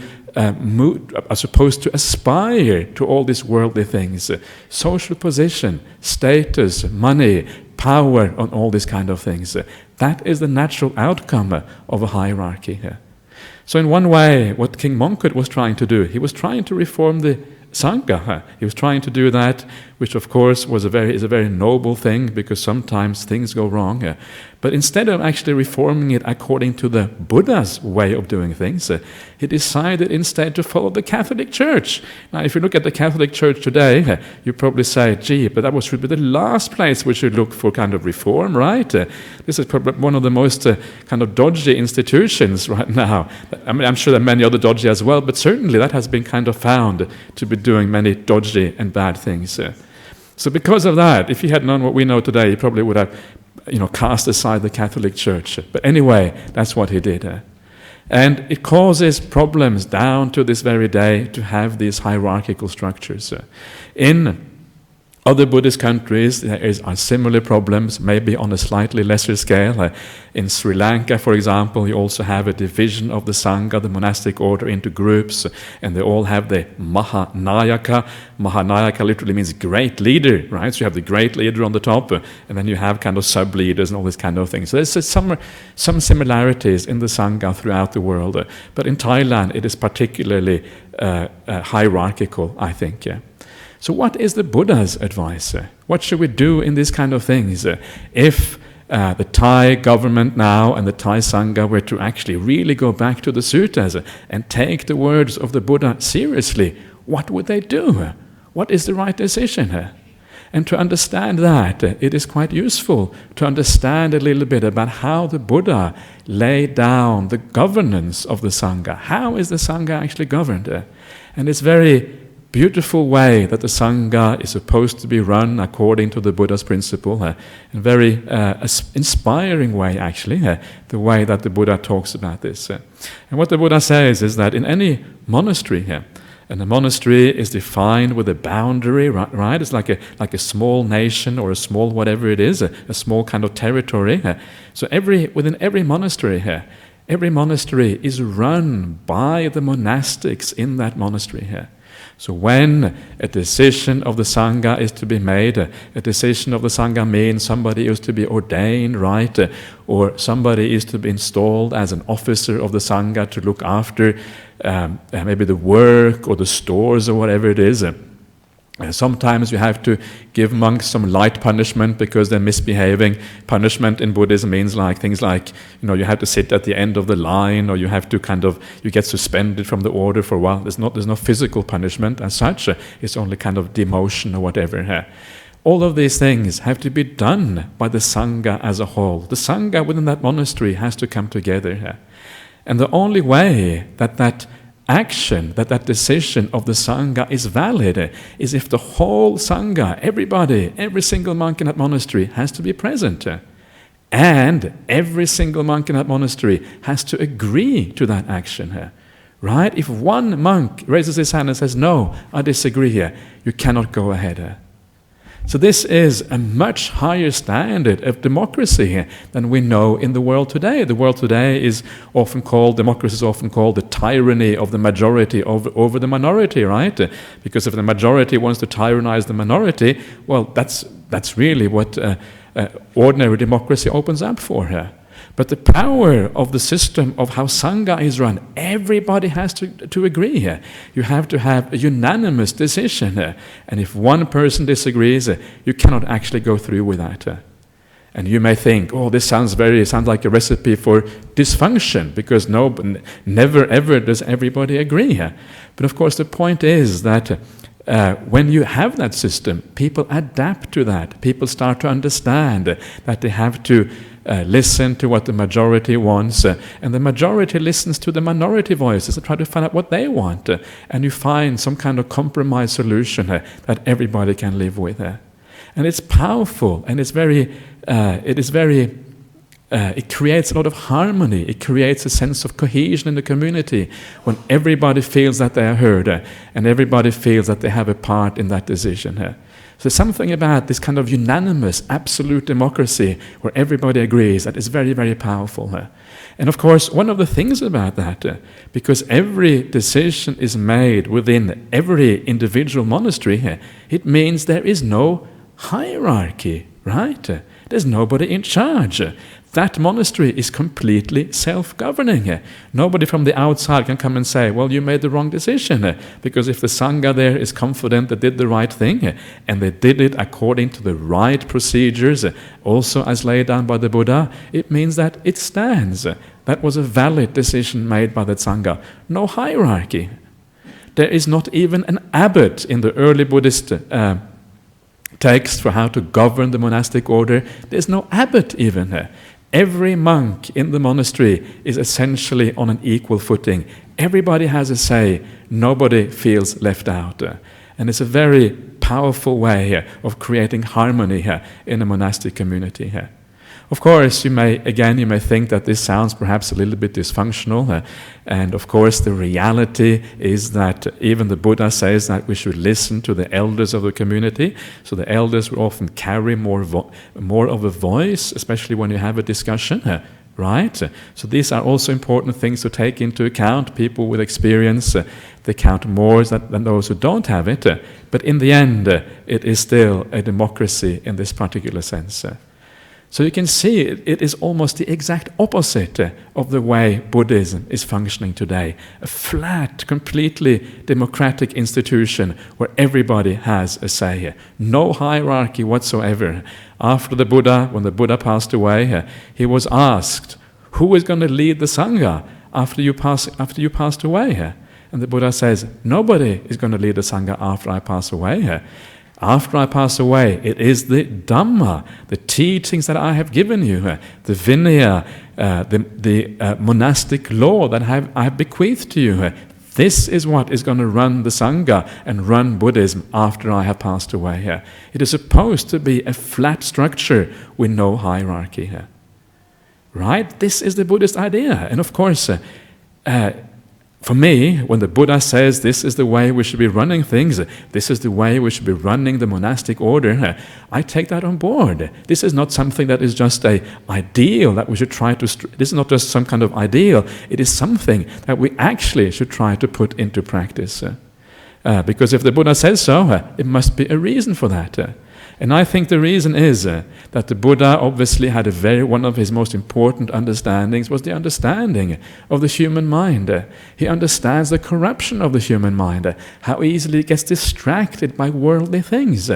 aspire to all these worldly things, social position, status, money, power, on all these kind of things. That is the natural outcome of a hierarchy. So in one way, what King Mongkut was trying to do, he was trying to reform the Sangha. He was trying to do that, which of course is a very noble thing, because sometimes things go wrong. But instead of actually reforming it according to the Buddha's way of doing things, he decided instead to follow the Catholic Church. Now, if you look at the Catholic Church today, you probably say, gee, but that should be the last place we should look for kind of reform, right? This is probably one of the most kind of dodgy institutions right now. I mean, I'm sure there are many other dodgy as well, but certainly that has been kind of found to be doing many dodgy and bad things. So because of that, if he had known what we know today, he probably would have cast aside the Catholic Church. But anyway, that's what he did. And it causes problems down to this very day to have these hierarchical structures. In other Buddhist countries, there are similar problems, maybe on a slightly lesser scale. In Sri Lanka, for example, you also have a division of the Sangha, the monastic order, into groups, and they all have the Mahanayaka. Mahanayaka literally means great leader, right? So you have the great leader on the top, and then you have kind of sub-leaders and all these kind of things. So there's some similarities in the Sangha throughout the world, but in Thailand it is particularly hierarchical, I think. So what is the Buddha's advice? What should we do in these kind of things? If the Thai government now and the Thai Sangha were to actually really go back to the suttas and take the words of the Buddha seriously, what would they do? What is the right decision? And to understand that, it is quite useful to understand a little bit about how the Buddha laid down the governance of the Sangha. How is the Sangha actually governed? And it's very beautiful way that the Sangha is supposed to be run according to the Buddha's principle, and very inspiring way actually, the way that the Buddha talks about this. And what the Buddha says is that in any monastery, and the monastery is defined with a boundary, right? It's like a small nation or a small whatever it is, a small kind of territory. So within every monastery is run by the monastics in that monastery. So when a decision of the Sangha is to be made, a decision of the Sangha means somebody is to be ordained, right? Or somebody is to be installed as an officer of the Sangha to look after maybe the work or the stores or whatever it is. Sometimes you have to give monks some light punishment because they're misbehaving. Punishment in Buddhism means things like, you have to sit at the end of the line, or you have to you get suspended from the order for a while. There's no physical punishment as such. It's only kind of demotion or whatever. All of these things have to be done by the Sangha as a whole. The Sangha within that monastery has to come together. And the only way that action, that decision of the Sangha is valid is if the whole Sangha, everybody, every single monk in that monastery has to be present. And every single monk in that monastery has to agree to that action. Right? If one monk raises his hand and says, "No, I disagree here," you cannot go ahead. So this is a much higher standard of democracy than we know in the world today. The world today is often called, democracy is often called the tyranny of the majority over the minority, right? Because if the majority wants to tyrannize the minority, well, that's really what ordinary democracy opens up for her. But the power of the system of how Sangha is run, everybody has to agree here. You have to have a unanimous decision. And if one person disagrees, you cannot actually go through with that. And you may think, oh, this sounds like a recipe for dysfunction, because never ever does everybody agree. But of course the point is that when you have that system, people adapt to that. People start to understand that they have to listen to what the majority wants, and the majority listens to the minority voices and try to find out what they want, and you find some kind of compromise solution that everybody can live with. And it's powerful, and it creates a lot of harmony. It creates a sense of cohesion in the community when everybody feels that they are heard and everybody feels that they have a part in that decision. So something about this kind of unanimous, absolute democracy where everybody agrees that is very, very powerful. And of course, one of the things about that, because every decision is made within every individual monastery, it means there is no hierarchy, right? There's nobody in charge. That monastery is completely self-governing. Nobody from the outside can come and say, well, you made the wrong decision. Because if the Sangha there is confident they did the right thing, and they did it according to the right procedures, also as laid down by the Buddha, it means that it stands. That was a valid decision made by the Sangha. No hierarchy. There is not even an abbot in the early Buddhist text for how to govern the monastic order. There's no abbot even. Every monk in the monastery is essentially on an equal footing. Everybody has a say. Nobody feels left out. And it's a very powerful way of creating harmony in a monastic community. Of course, you may think that this sounds perhaps a little bit dysfunctional, and of course the reality is that even the Buddha says that we should listen to the elders of the community. So the elders will often carry more of a voice, especially when you have a discussion, right? So these are also important things to take into account. People with experience, they count more than those who don't have it, but in the end it is still a democracy in this particular sense. So you can see it is almost the exact opposite of the way Buddhism is functioning today. A flat, completely democratic institution where everybody has a say. No hierarchy whatsoever. After the Buddha, when the Buddha passed away, he was asked, who is going to lead the Sangha after you passed away? And the Buddha says, nobody is going to lead the Sangha after I pass away. After I pass away, it is the Dhamma, the teachings that I have given you, the Vinaya, the monastic law that I have bequeathed to you. This is what is going to run the Sangha and run Buddhism after I have passed away. It is supposed to be a flat structure with no hierarchy. Right? This is the Buddhist idea. And of course, for me, when the Buddha says this is the way we should be running things, this is the way we should be running the monastic order, I take that on board. This is not something that is just an ideal that we should try to... This is not just some kind of ideal. It is something that we actually should try to put into practice. Because if the Buddha says so, it must be a reason for that. And I think the reason is that the Buddha obviously had one of his most important understandings was the understanding of the human mind. He understands the corruption of the human mind, how easily it gets distracted by worldly things,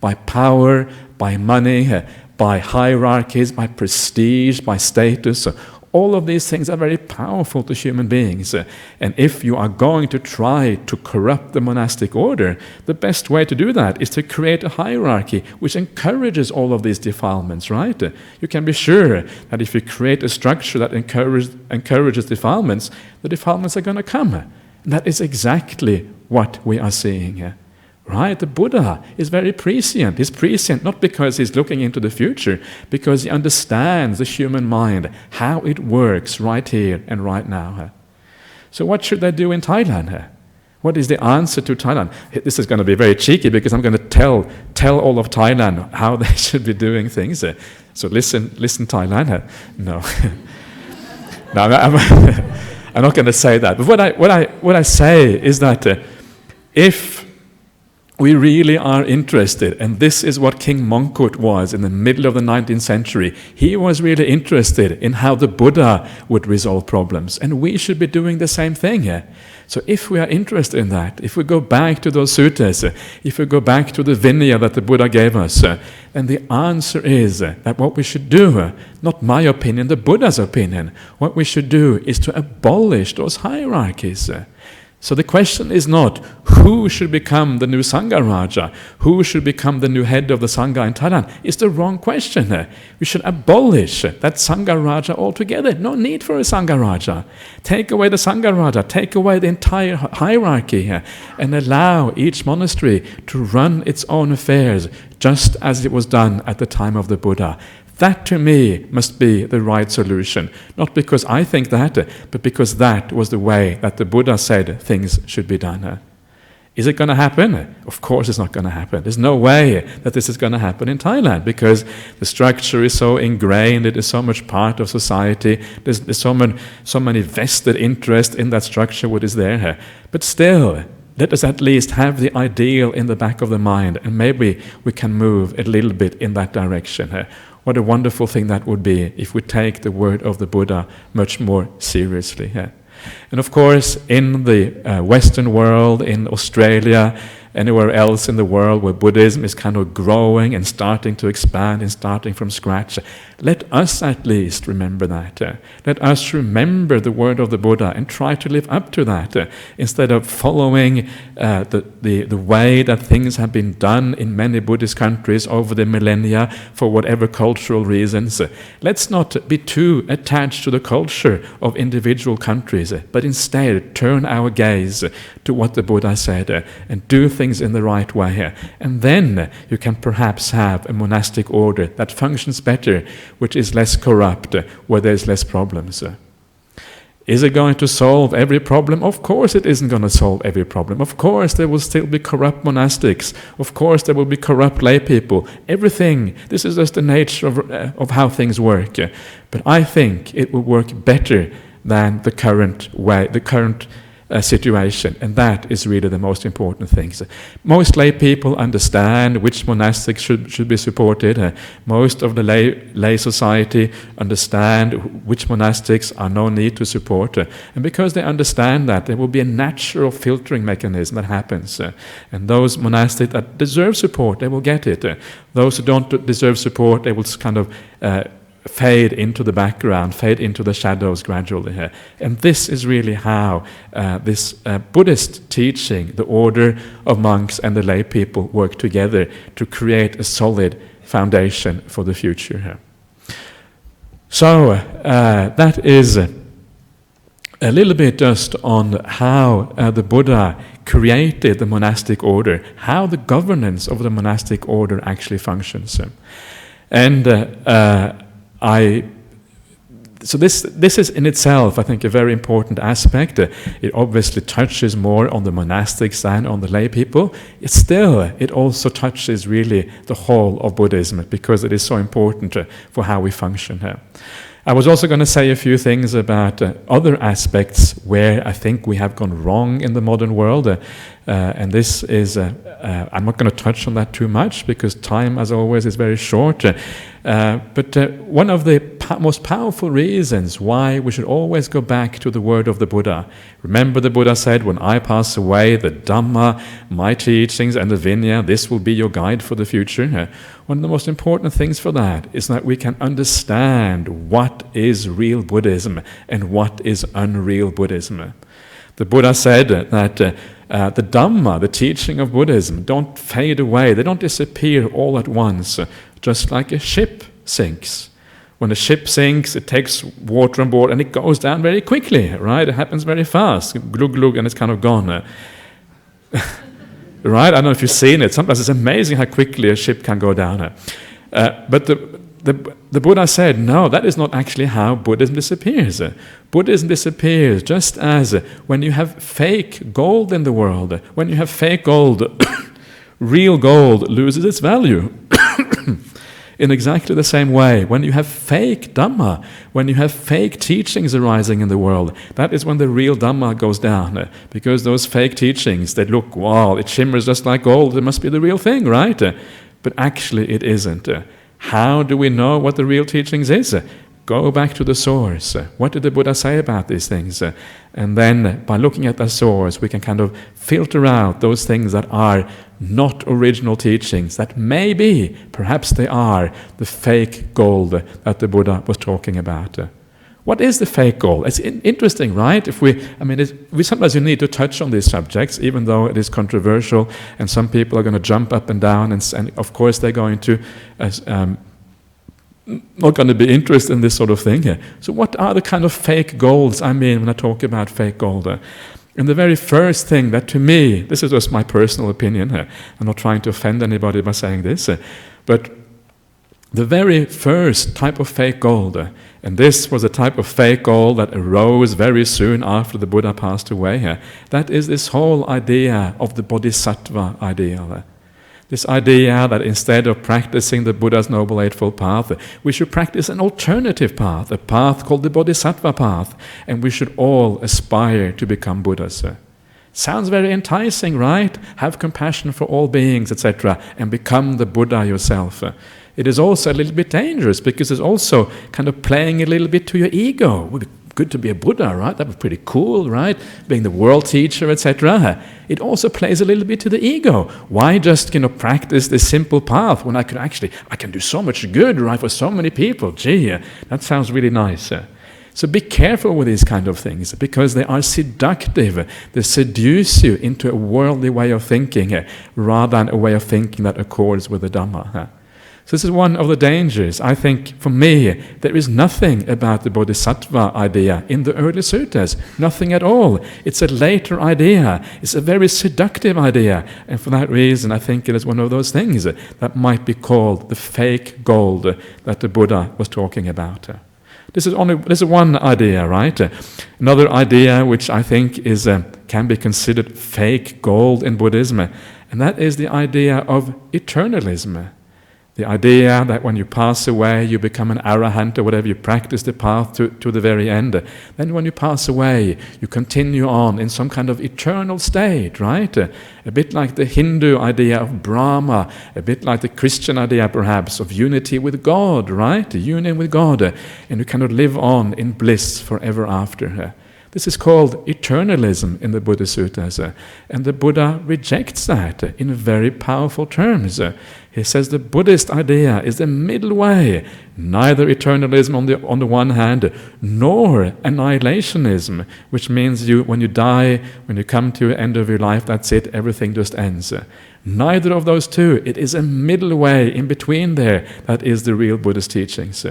by power, by money, by hierarchies, by prestige, by status. All of these things are very powerful to human beings. And if you are going to try to corrupt the monastic order, the best way to do that is to create a hierarchy which encourages all of these defilements, right? You can be sure that if you create a structure that encourages defilements, the defilements are going to come. And that is exactly what we are seeing here. Right? The Buddha is very prescient. He's prescient not because he's looking into the future, because he understands the human mind, how it works right here and right now. So what should they do in Thailand? What is the answer to Thailand? This is going to be very cheeky because I'm going to tell all of Thailand how they should be doing things. So listen Thailand. No. No, I'm not going to say that. But what I say is that if we really are interested, and this is what King Mongkut was in the middle of the 19th century. He was really interested in how the Buddha would resolve problems, and we should be doing the same thing here. So if we are interested in that, if we go back to those suttas, if we go back to the Vinaya that the Buddha gave us, then the answer is that what we should do, not my opinion, the Buddha's opinion, what we should do is to abolish those hierarchies. So the question is not who should become the new Sangha Raja, who should become the new head of the Sangha in Thailand. It's the wrong question. We should abolish that Sangha Raja altogether. No need for a Sangha Raja. Take away the Sangha Raja, take away the entire hierarchy and allow each monastery to run its own affairs just as it was done at the time of the Buddha. That to me must be the right solution. Not because I think that, but because that was the way that the Buddha said things should be done. Is it going to happen? Of course it's not going to happen. There's no way that this is going to happen in Thailand because the structure is so ingrained, it is so much part of society, there's so many vested interest in that structure what is there. But still, let us at least have the ideal in the back of the mind, and maybe we can move a little bit in that direction. What a wonderful thing that would be if we take the word of the Buddha much more seriously. And of course, in the Western world, in Australia, anywhere else in the world where Buddhism is kind of growing and starting to expand and starting from scratch, let us at least remember that. Let us remember the word of the Buddha and try to live up to that instead of following the way that things have been done in many Buddhist countries over the millennia for whatever cultural reasons. Let's not be too attached to the culture of individual countries, but instead turn our gaze to what the Buddha said and do things in the right way. And then you can perhaps have a monastic order that functions better, which is less corrupt, where there's less problems. Is it going to solve every problem? Of course it isn't going to solve every problem. Of course there will still be corrupt monastics. Of course there will be corrupt lay people. Everything. This is just the nature of how things work. But I think it will work better than the current way, the current situation, and that is really the most important thing. Most lay people understand which monastics should be supported. Most of the lay society understand which monastics are no need to support. And because they understand that, there will be a natural filtering mechanism that happens. And those monastics that deserve support, they will get it. Those who don't deserve support, they will kind of fade into the background, fade into the shadows gradually. And this is really how this Buddhist teaching, the order of monks and the lay people work together to create a solid foundation for the future. So that is a little bit just on how the Buddha created the monastic order, how the governance of the monastic order actually functions. And so this is in itself, I think, a very important aspect. It obviously touches more on the monastics than on the lay people. It also touches really the whole of Buddhism because it is so important for how we function here. I was also going to say a few things about other aspects where I think we have gone wrong in the modern world. And this is, I'm not going to touch on that too much because time, as always, is very short. But one of the most powerful reasons why we should always go back to the word of the Buddha. Remember, the Buddha said, when I pass away, the Dhamma, my teachings, and the Vinaya, this will be your guide for the future. One of the most important things for that is that we can understand what is real Buddhism and what is unreal Buddhism. The Buddha said that the Dhamma, the teaching of Buddhism, don't fade away. They don't disappear all at once, just like a ship sinks. When a ship sinks, it takes water on board and it goes down very quickly, right? It happens very fast. Glug, glug, and it's kind of gone. Right? I don't know if you've seen it. Sometimes it's amazing how quickly a ship can go down. But the Buddha said, no, that is not actually how Buddhism disappears. Buddhism disappears just as when you have fake gold in the world. When you have fake gold, real gold loses its value. In exactly the same way, when you have fake Dhamma, when you have fake teachings arising in the world, that is when the real Dhamma goes down. Because those fake teachings, they look, wow, it shimmers just like gold, it must be the real thing, right? But actually it isn't. How do we know what the real teachings is? Go back to the source. What did the Buddha say about these things? And then by looking at the source, we can kind of filter out those things that are not original teachings, that maybe, perhaps they are, the fake gold that the Buddha was talking about. What is the fake gold? It's interesting, right? We sometimes need to touch on these subjects, even though it is controversial, and some people are going to jump up and down, and of course they're going to not going to be interested in this sort of thing here. So what are the kind of fake golds I mean when I talk about fake gold? And the very first thing that, to me, this is just my personal opinion, I'm not trying to offend anybody by saying this, but the very first type of fake gold, and this was a type of fake gold that arose very soon after the Buddha passed away, that is this whole idea of the Bodhisattva ideal. This idea that instead of practicing the Buddha's Noble Eightfold Path, we should practice an alternative path, a path called the Bodhisattva path, and we should all aspire to become Buddhas. Sounds very enticing, right? Have compassion for all beings, etc., and become the Buddha yourself. It is also a little bit dangerous because it's also kind of playing a little bit to your ego. It would be good to be a Buddha, right? That would be pretty cool, right? Being the world teacher, etc. It also plays a little bit to the ego. Why just, practice this simple path when I can do so much good, right, for so many people? Gee, that sounds really nice. So be careful with these kind of things because they are seductive. They seduce you into a worldly way of thinking rather than a way of thinking that accords with the Dhamma. So this is one of the dangers. I think, for me, there is nothing about the Bodhisattva idea in the early suttas. Nothing at all. It's a later idea. It's a very seductive idea. And for that reason, I think it is one of those things that might be called the fake gold that the Buddha was talking about. This is one idea, right? Another idea which I think is can be considered fake gold in Buddhism, and that is the idea of eternalism. The idea that when you pass away, you become an arahant or whatever, you practice the path to the very end. Then when you pass away, you continue on in some kind of eternal state, right? A bit like the Hindu idea of Brahma, a bit like the Christian idea perhaps of unity with God, right? The union with God. And you kind of live on in bliss forever after. This is called eternalism in the Buddhist Suttas. And the Buddha rejects that in very powerful terms. He says the Buddhist idea is the middle way, neither eternalism on the one hand, nor annihilationism, which means when you die, when you come to the end of your life, that's it, everything just ends. Neither of those two. It is a middle way in between there that is the real Buddhist teachings.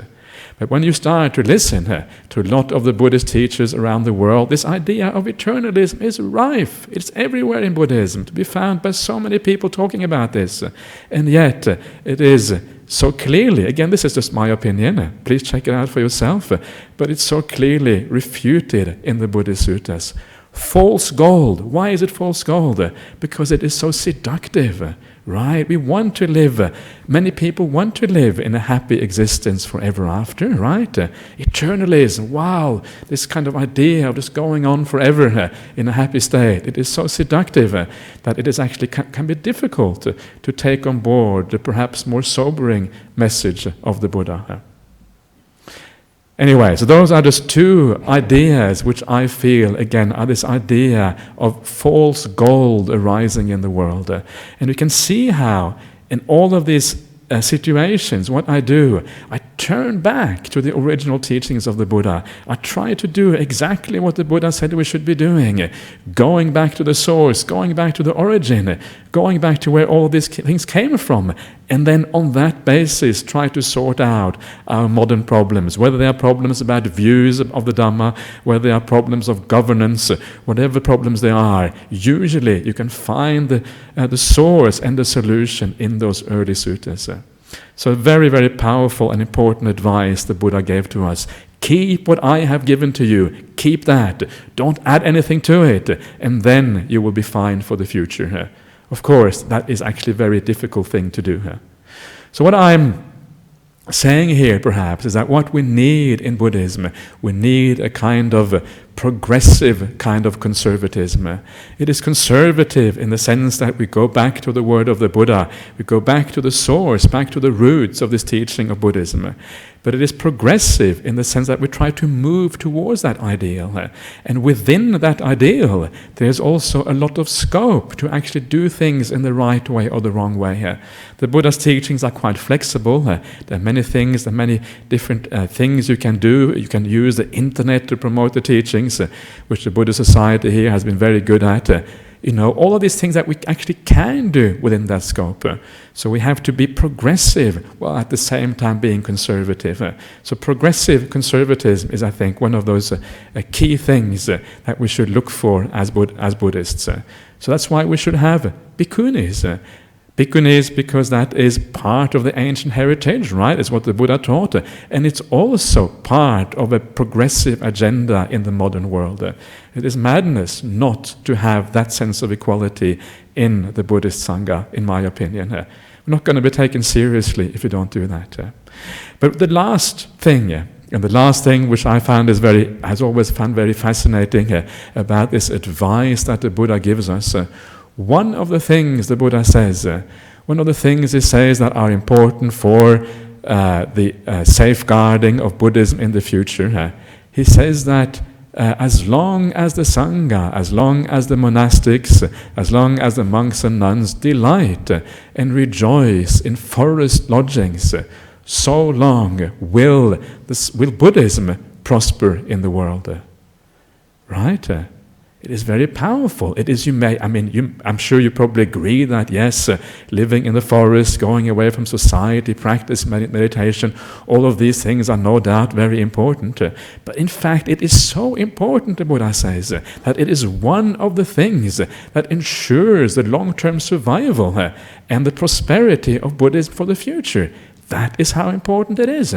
But when you start to listen to a lot of the Buddhist teachers around the world, this idea of eternalism is rife. It's everywhere in Buddhism, to be found by so many people talking about this. And yet, it is so clearly, again, this is just my opinion, please check it out for yourself, but it's so clearly refuted in the Buddhist Suttas. False gold. Why is it false gold? Because it is so seductive. Right? We want to live, many people want to live in a happy existence forever after, right? Eternalism, wow, this kind of idea of just going on forever in a happy state, it is so seductive that it is actually can be difficult to take on board the perhaps more sobering message of the Buddha. Anyway, so those are just two ideas which I feel, again, are this idea of false gold arising in the world. And we can see how in all of these situations, what I do, I turn back to the original teachings of the Buddha. I try to do exactly what the Buddha said we should be doing, going back to the source, going back to the origin, going back to where all these things came from, and then on that basis try to sort out our modern problems, whether they are problems about views of the Dharma, whether they are problems of governance, whatever problems they are. Usually you can find the source and the solution in those early suttas. So very, very powerful and important advice the Buddha gave to us. Keep what I have given to you. Keep that. Don't add anything to it. And then you will be fine for the future. Of course, that is actually a very difficult thing to do. So what I'm saying here, perhaps, is that what we need in Buddhism, we need a kind of progressive kind of conservatism. It is conservative in the sense that we go back to the word of the Buddha, we go back to the source, back to the roots of this teaching of Buddhism. But it is progressive in the sense that we try to move towards that ideal. And within that ideal, there's also a lot of scope to actually do things in the right way or the wrong way. The Buddha's teachings are quite flexible. There are many things, there are many different things you can do. You can use the internet to promote the teachings, which the Buddhist Society here has been very good at. All of these things that we actually can do within that scope. So we have to be progressive while at the same time being conservative. So progressive conservatism is, I think, one of those key things that we should look for as Buddhists. So that's why we should have bhikkhunis. Bhikkhunis, because that is part of the ancient heritage, right? It's what the Buddha taught. And it's also part of a progressive agenda in the modern world. It is madness not to have that sense of equality in the Buddhist Sangha, in my opinion. We're not going to be taken seriously if we don't do that. But the last thing, and the last thing which I found has always found very fascinating about this advice that the Buddha gives us, one of the things the Buddha says, one of the things he says that are important for the safeguarding of Buddhism in the future, he says that as long as the Sangha, as long as the monastics, as long as the monks and nuns delight and rejoice in forest lodgings, so long will Buddhism prosper in the world. Right? It is very powerful. It is, I'm sure you probably agree that, yes, living in the forest, going away from society, practice meditation, all of these things are no doubt very important. But in fact, it is so important, the Buddha says, that it is one of the things that ensures the long-term survival and the prosperity of Buddhism for the future. That is how important it is.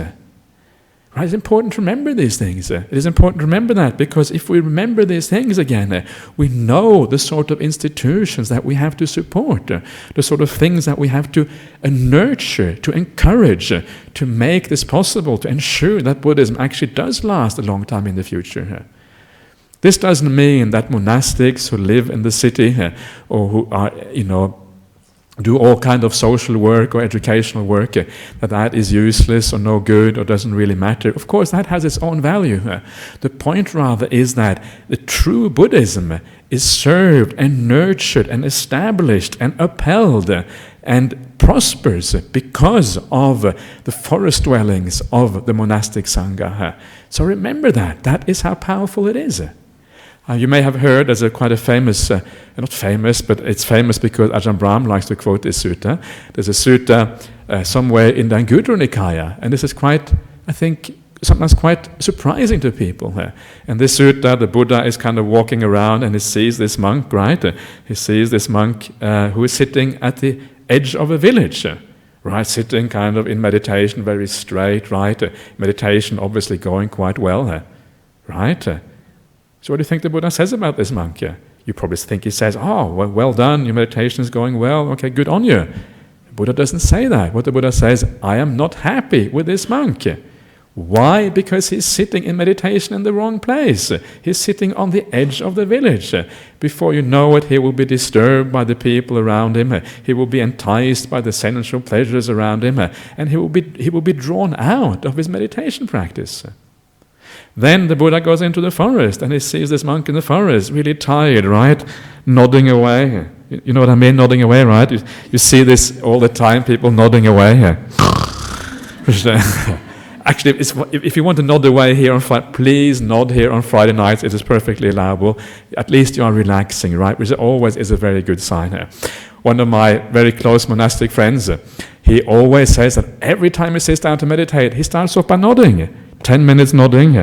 Right? It's important to remember these things. It is important to remember that, because if we remember these things again, we know the sort of institutions that we have to support, the sort of things that we have to nurture, to encourage, to make this possible, to ensure that Buddhism actually does last a long time in the future. This doesn't mean that monastics who live in the city or who are, do all kind of social work or educational work, that is useless or no good or doesn't really matter. Of course, that has its own value. The point rather is that the true Buddhism is served and nurtured and established and upheld and prospers because of the forest dwellings of the monastic Sangha. So remember that. That is how powerful it is. You may have heard, there's quite a famous, not famous, but it's famous because Ajahn Brahmali likes to quote this sutta. There's a sutta somewhere in the Anguttara Nikaya, and this is quite, I think, sometimes quite surprising to people. And this sutta, the Buddha is kind of walking around and he sees this monk, right? He sees this monk who is sitting at the edge of a village. Right, sitting kind of in meditation, very straight, right? Meditation obviously going quite well, right? So what do you think the Buddha says about this monk? You probably think he says, well done, your meditation is going well, okay, good on you. The Buddha doesn't say that. What the Buddha says, I am not happy with this monk. Why? Because he's sitting in meditation in the wrong place. He's sitting on the edge of the village. Before you know it, he will be disturbed by the people around him. He will be enticed by the sensual pleasures around him. And he will be drawn out of his meditation practice. Then the Buddha goes into the forest and he sees this monk in the forest, really tired, right? Nodding away. You know what I mean, nodding away, right? You see this all the time, people nodding away. Actually, if you want to nod away here on Friday, please nod here on Friday nights. It is perfectly allowable. At least you are relaxing, right? Which always is a very good sign. One of my very close monastic friends, he always says that every time he sits down to meditate, he starts off by nodding. 10 minutes nodding.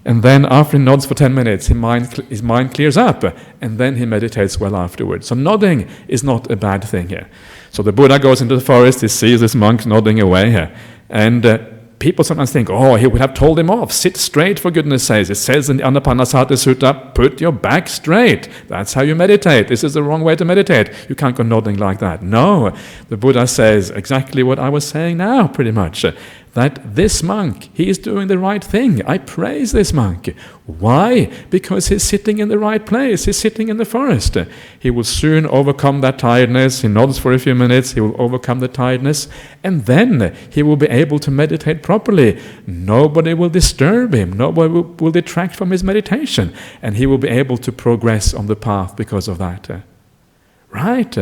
And then after he nods for 10 minutes, his mind clears up. And then he meditates well afterwards. So nodding is not a bad thing here. So the Buddha goes into the forest, he sees this monk nodding away here. And people sometimes think, oh, he would have told him off. Sit straight, for goodness sakes. It says in the Anapanasati Sutta, put your back straight. That's how you meditate. This is the wrong way to meditate. You can't go nodding like that. No, the Buddha says exactly what I was saying now, pretty much. That this monk, he is doing the right thing. I praise this monk. Why? Because he's sitting in the right place. He's sitting in the forest. He will soon overcome that tiredness. He nods for a few minutes. He will overcome the tiredness. And then he will be able to meditate properly. Nobody will disturb him. Nobody will detract from his meditation. And he will be able to progress on the path because of that. Right?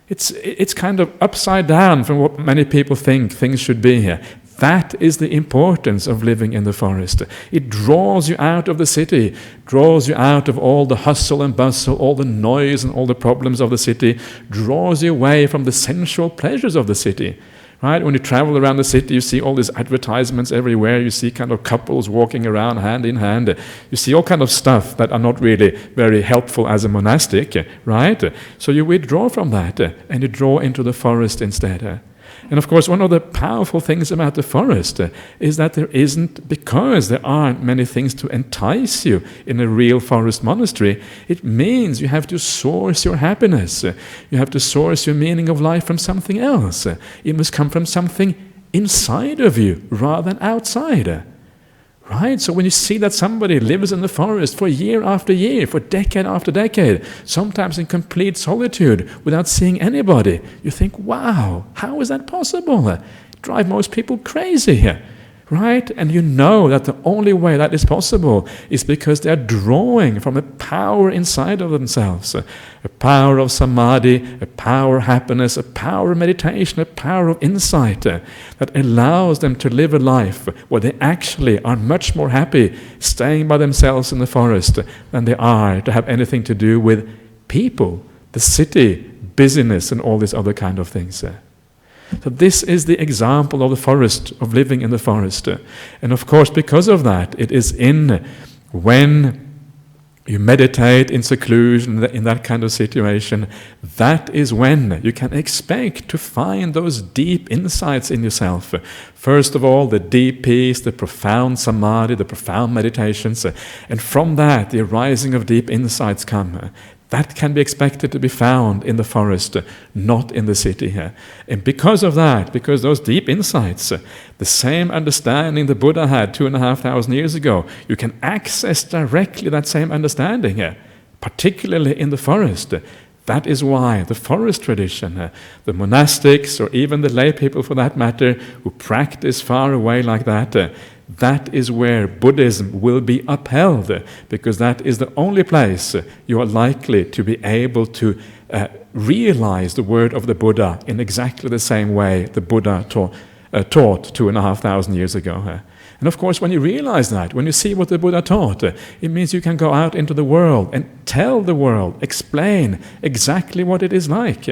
It's kind of upside down from what many people think things should be here. That is the importance of living in the forest. It draws you out of the city, draws you out of all the hustle and bustle, all the noise and all the problems of the city, draws you away from the sensual pleasures of the city. Right? When you travel around the city, you see all these advertisements everywhere. You see kind of couples walking around hand in hand. You see all kind of stuff that are not really very helpful as a monastic, right? So you withdraw from that and you draw into the forest instead. And of course, one of the powerful things about the forest is that because there aren't many things to entice you in a real forest monastery, it means you have to source your happiness. You have to source your meaning of life from something else. It must come from something inside of you rather than outside. Right? So when you see that somebody lives in the forest for year after year, for decade after decade, sometimes in complete solitude, without seeing anybody, you think, wow, how is that possible? Drive most people crazy. Right? And you know that the only way that is possible is because they are drawing from a power inside of themselves, a power of samadhi, a power of happiness, a power of meditation, a power of insight that allows them to live a life where they actually are much more happy staying by themselves in the forest than they are to have anything to do with people, the city, busyness, and all these other kind of things. So this is the example of the forest, of living in the forest. And of course, because of that, it is when you meditate in seclusion, in that kind of situation, that is when you can expect to find those deep insights in yourself. First of all, the deep peace, the profound samadhi, the profound meditations. And from that, the arising of deep insights come. That can be expected to be found in the forest, not in the city here. And because of that, because those deep insights, the same understanding the Buddha had 2,500 years ago, you can access directly that same understanding here, particularly in the forest. That is why the forest tradition, the monastics, or even the lay people for that matter, who practice far away like that, that is where Buddhism will be upheld, because that is the only place you are likely to be able to realize the word of the Buddha in exactly the same way the Buddha taught 2,500 years ago. And of course, when you realize that, when you see what the Buddha taught, it means you can go out into the world and tell the world, explain exactly what it is like.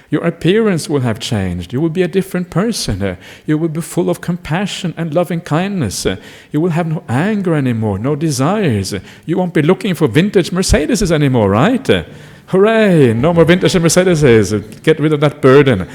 Your appearance will have changed. You will be a different person. You will be full of compassion and loving kindness. You will have no anger anymore, no desires. You won't be looking for vintage Mercedeses anymore, right? Hooray! No more vintage Mercedeses. Get rid of that burden.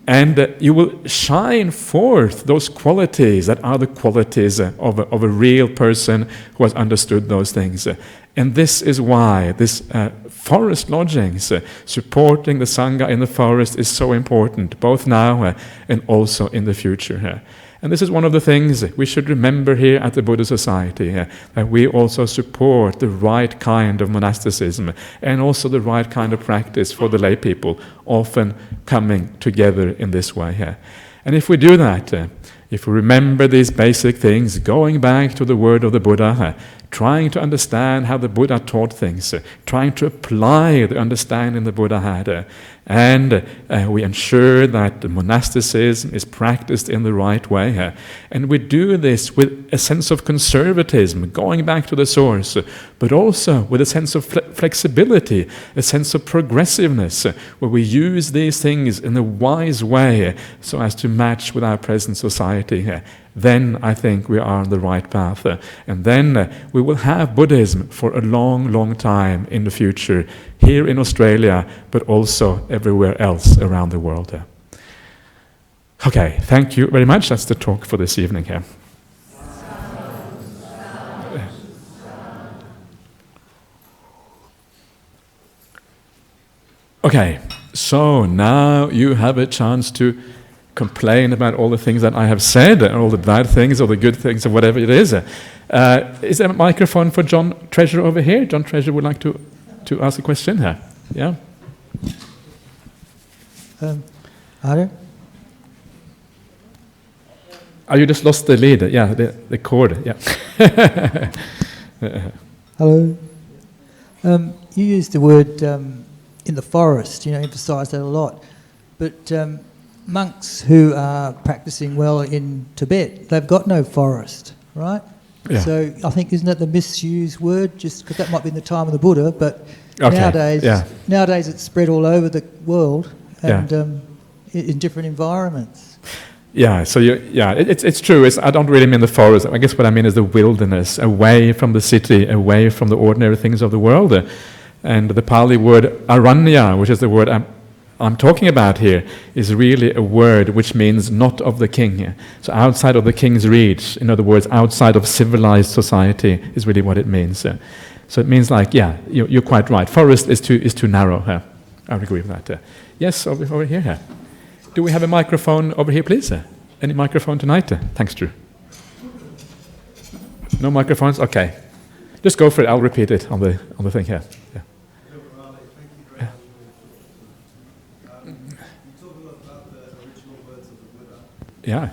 And you will shine forth those qualities that are the qualities of a real person who has understood those things. And this is why this forest lodgings, supporting the Sangha in the forest, is so important, both now and also in the future. And this is one of the things we should remember here at the Buddhist Society, that we also support the right kind of monasticism and also the right kind of practice for the lay people, often coming together in this way. And if we do that, if we remember these basic things, going back to the word of the Buddha, trying to understand how the Buddha taught things, trying to apply the understanding the Buddha had, and we ensure that the monasticism is practiced in the right way. And we do this with a sense of conservatism, going back to the source, but also with a sense of flexibility, a sense of progressiveness, where we use these things in a wise way so as to match with our present society. Then I think we are on the right path. And then we will have Buddhism for a long, long time in the future, here in Australia, but also everywhere else around the world. Okay, thank you very much. That's the talk for this evening here. Okay, so now you have a chance to complain about all the things that I have said, and all the bad things or the good things or whatever it is. Is there a microphone for John Treasure over here? John Treasure would like to ask a question here. Yeah? Are Oh, you just lost the lead. Yeah, the chord. Yeah. Hello. You used the word in the forest, emphasise that a lot. But monks who are practicing well in Tibet, they've got no forest, right? Yeah. So I think, isn't that the misused word? Just because that might be in the time of the Buddha, but Okay, nowadays it's spread all over the world and in different environments. Yeah, so it's true. I don't really mean the forest. I guess what I mean is the wilderness, away from the city, away from the ordinary things of the world. And the Pali word aranya, which is the word I'm talking about here, is really a word which means not of the king. So outside of the king's reach, in other words, outside of civilized society, is really what it means. So it means like, you're quite right. Forest is too narrow. I would agree with that. Yes, over here. Do we have a microphone over here, please? Any microphone tonight? Thanks, Drew. No microphones? Okay. Just go for it. I'll repeat it on the thing here. Yeah. Yeah. And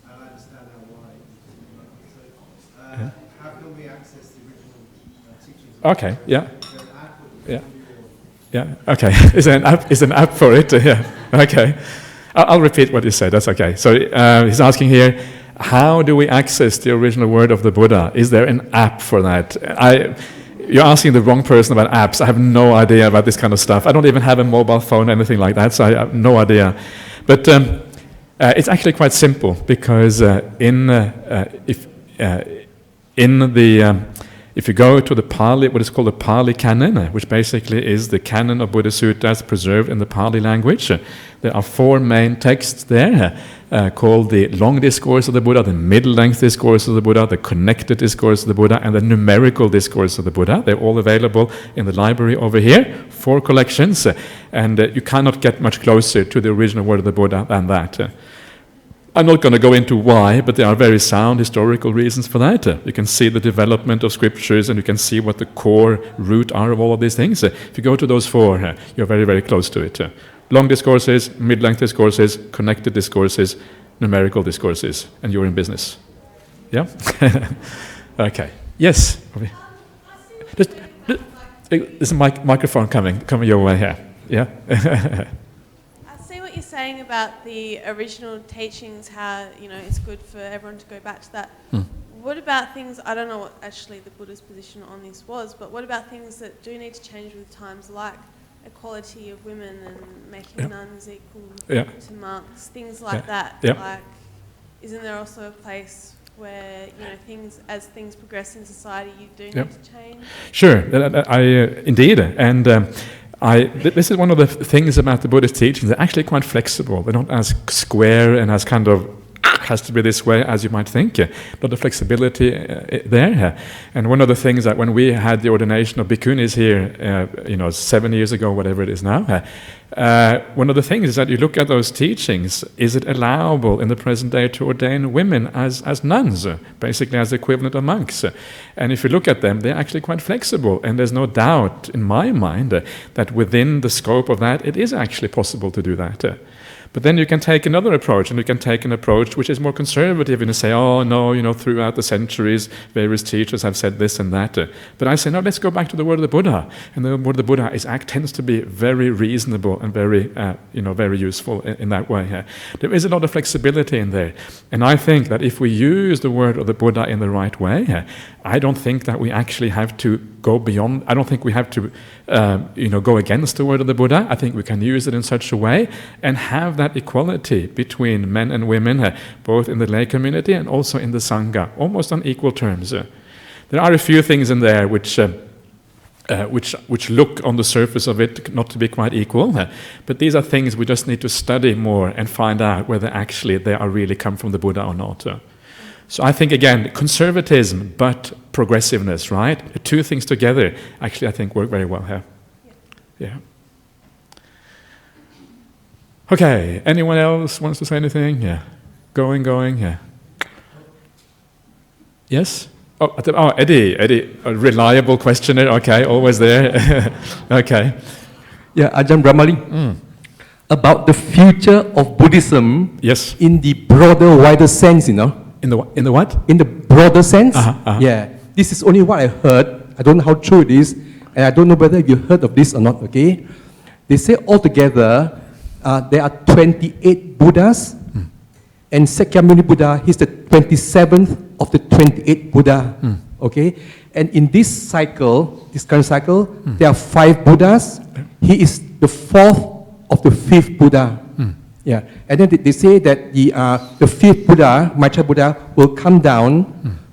I understand why. So, how can we access the original teachings? Okay. Yeah. Yeah. Okay. Is there an app for it? Yeah. Okay. I'll repeat what you said. That's okay. So he's asking here, how do we access the original word of the Buddha? Is there an app for that? You're asking the wrong person about apps. I have no idea about this kind of stuff. I don't even have a mobile phone or anything like that, so I have no idea. But it's actually quite simple, because if you go to the Pali, what is called the Pali Canon, which basically is the canon of Buddhist suttas preserved in the Pali language, there are 4 main texts there called the Long Discourse of the Buddha, the Middle-Length Discourse of the Buddha, the Connected Discourse of the Buddha, and the Numerical Discourse of the Buddha. They're all available in the library over here, 4 collections, and you cannot get much closer to the original word of the Buddha than that. I'm not going to go into why, but there are very sound historical reasons for that. You can see the development of scriptures, and you can see what the core root are of all of these things. If you go to those 4, you're very, very close to it. Long discourses, mid-length discourses, connected discourses, numerical discourses, and you're in business. Yeah? Okay. Yes? There's a microphone coming your way here. Yeah? What you're saying about the original teachings, how it's good for everyone to go back to that. What about things, I don't know what actually the Buddha's position on this was, but what about things that do need to change with times, like equality of women and making nuns equal to monks, things like that? Like, isn't there also a place where as things progress in society, you do need to change? Sure, indeed, and this is one of the things about the Buddhist teachings. They're actually quite flexible. They're not as square and as kind of has to be this way as you might think. But the flexibility there. And one of the things that when we had the ordination of bhikkhunis here, 7 years ago, whatever it is now, one of the things is that you look at those teachings, is it allowable in the present day to ordain women as nuns, basically as the equivalent of monks? And if you look at them, they're actually quite flexible, and there's no doubt in my mind that within the scope of that, it is actually possible to do that. But then you can take another approach, and you can take an approach which is more conservative, and you say, oh no, throughout the centuries, various teachers have said this and that. But I say, no, let's go back to the word of the Buddha. And the word of the Buddha tends to be very reasonable and very, very useful in that way. There is a lot of flexibility in there. And I think that if we use the word of the Buddha in the right way, I don't think that we actually have to go beyond, I don't think we have to go against the word of the Buddha. I think we can use it in such a way and have that equality between men and women, both in the lay community and also in the Sangha, almost on equal terms. There are a few things in there which look on the surface of it not to be quite equal, but these are things we just need to study more and find out whether actually they are really come from the Buddha or not. So I think, again, conservatism but progressiveness, right? The two things together actually, I think, work very well here. Yeah. Okay, anyone else wants to say anything? Yeah. Going, yeah. Yes? Oh, Eddie, a reliable questioner. Okay, always there. Okay. Yeah, Ajahn Brahmali. About the future of Buddhism. Yes. In the broader, wider sense, In the what? In the broader sense. Yeah. This is only what I heard. I don't know how true it is, and I don't know whether you heard of this or not. Okay. They say altogether there are 28 Buddhas, and Sakyamuni Buddha, he's the 27th of the 28 Buddha. Okay. And in this cycle, this current cycle, there are 5 Buddhas. He is the 4th of the 5th Buddha. Yeah, and then they say that the 5th Buddha, Maitreya Buddha, will come down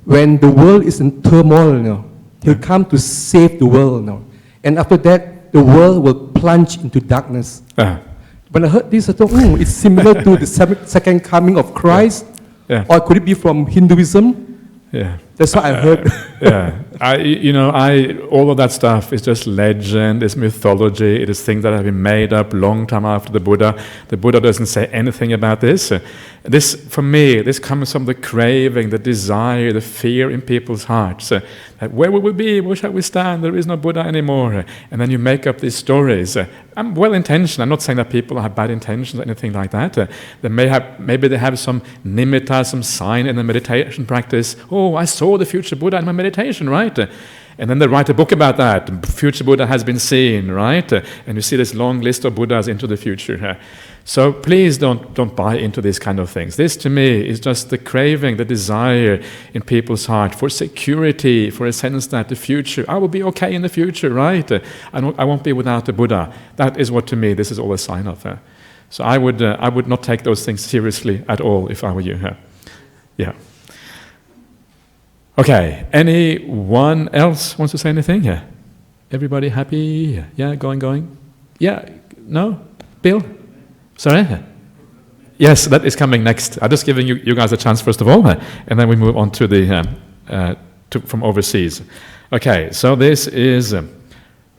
when the world is in turmoil. He'll come to save the world. And after that, the world will plunge into darkness. When I heard this, I thought, it's similar to the second coming of Christ. Yeah. Or could it be from Hinduism? Yeah. That's what I heard. Yeah. All of that stuff is just legend, it's mythology, it is things that have been made up long time after the Buddha. The Buddha doesn't say anything about this. This, for me, this comes from the craving, the desire, the fear in people's hearts. That where will we be? Where shall we stand? There is no Buddha anymore. And then you make up these stories. I'm well-intentioned. I'm not saying that people have bad intentions or anything like that. Maybe they have some nimitta, some sign in the meditation practice. Oh, I saw the future Buddha in my meditation, right? And then they write a book about that. The future Buddha has been seen, right? And you see this long list of Buddhas into the future. So please don't buy into these kind of things. This, to me, is just the craving, the desire in people's heart for security, for a sense that the future, I will be okay in the future, right? I won't be without a Buddha. That is what, to me, this is all a sign of. So I would not take those things seriously at all if I were you. Yeah. Okay, anyone else wants to say anything? Yeah. Everybody happy? Yeah, going? Yeah, no? Bill? Sorry? Yes, that is coming next. I'm just giving you guys a chance first of all, and then we move on to the from overseas. Okay, so this is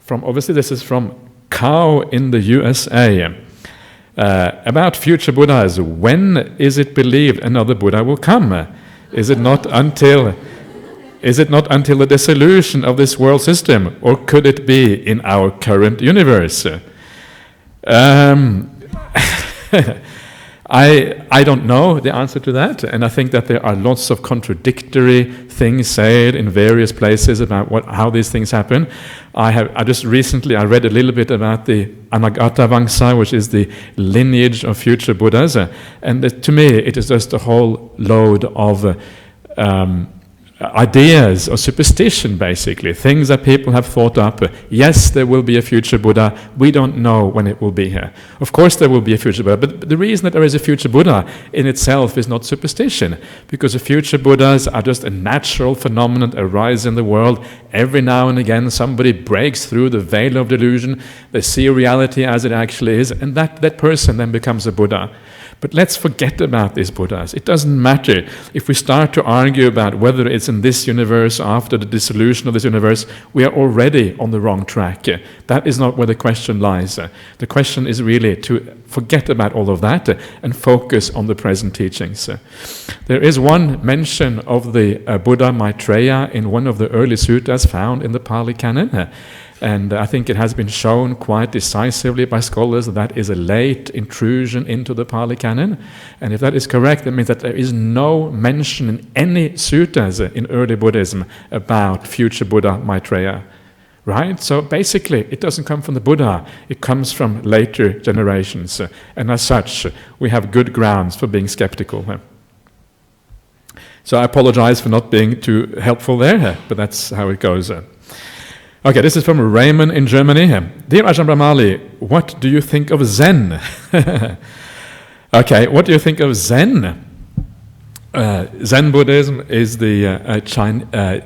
from Cow in the USA. About future Buddhas, when is it believed another Buddha will come? Is it not until the dissolution of this world system, or could it be in our current universe? I don't know the answer to that, and I think that there are lots of contradictory things said in various places about how these things happen. I just recently read a little bit about the Anagata Vangsa, which is the lineage of future Buddhas, and to me it is just a whole load of ideas or superstition, basically, things that people have thought up. Yes, there will be a future Buddha. We don't know when it will be here. Of course there will be a future Buddha, but the reason that there is a future Buddha in itself is not superstition, because the future Buddhas are just a natural phenomenon that arise in the world. Every now and again somebody breaks through the veil of delusion, they see reality as it actually is, and that person then becomes a Buddha. But let's forget about these Buddhas. It doesn't matter if we start to argue about whether it's in this universe, after the dissolution of this universe, we are already on the wrong track. That is not where the question lies. The question is really to forget about all of that and focus on the present teachings. There is one mention of the Buddha Maitreya in one of the early suttas found in the Pali Canon. And I think it has been shown quite decisively by scholars that that is a late intrusion into the Pali Canon. And if that is correct, that means that there is no mention in any suttas in early Buddhism about future Buddha Maitreya. Right? So basically, it doesn't come from the Buddha, it comes from later generations. And as such, we have good grounds for being skeptical. So I apologize for not being too helpful there, but that's how it goes. Okay, this is from Raymond in Germany. Dear Ajahn Brahmali, what do you think of Zen? Okay, what do you think of Zen? Zen Buddhism is the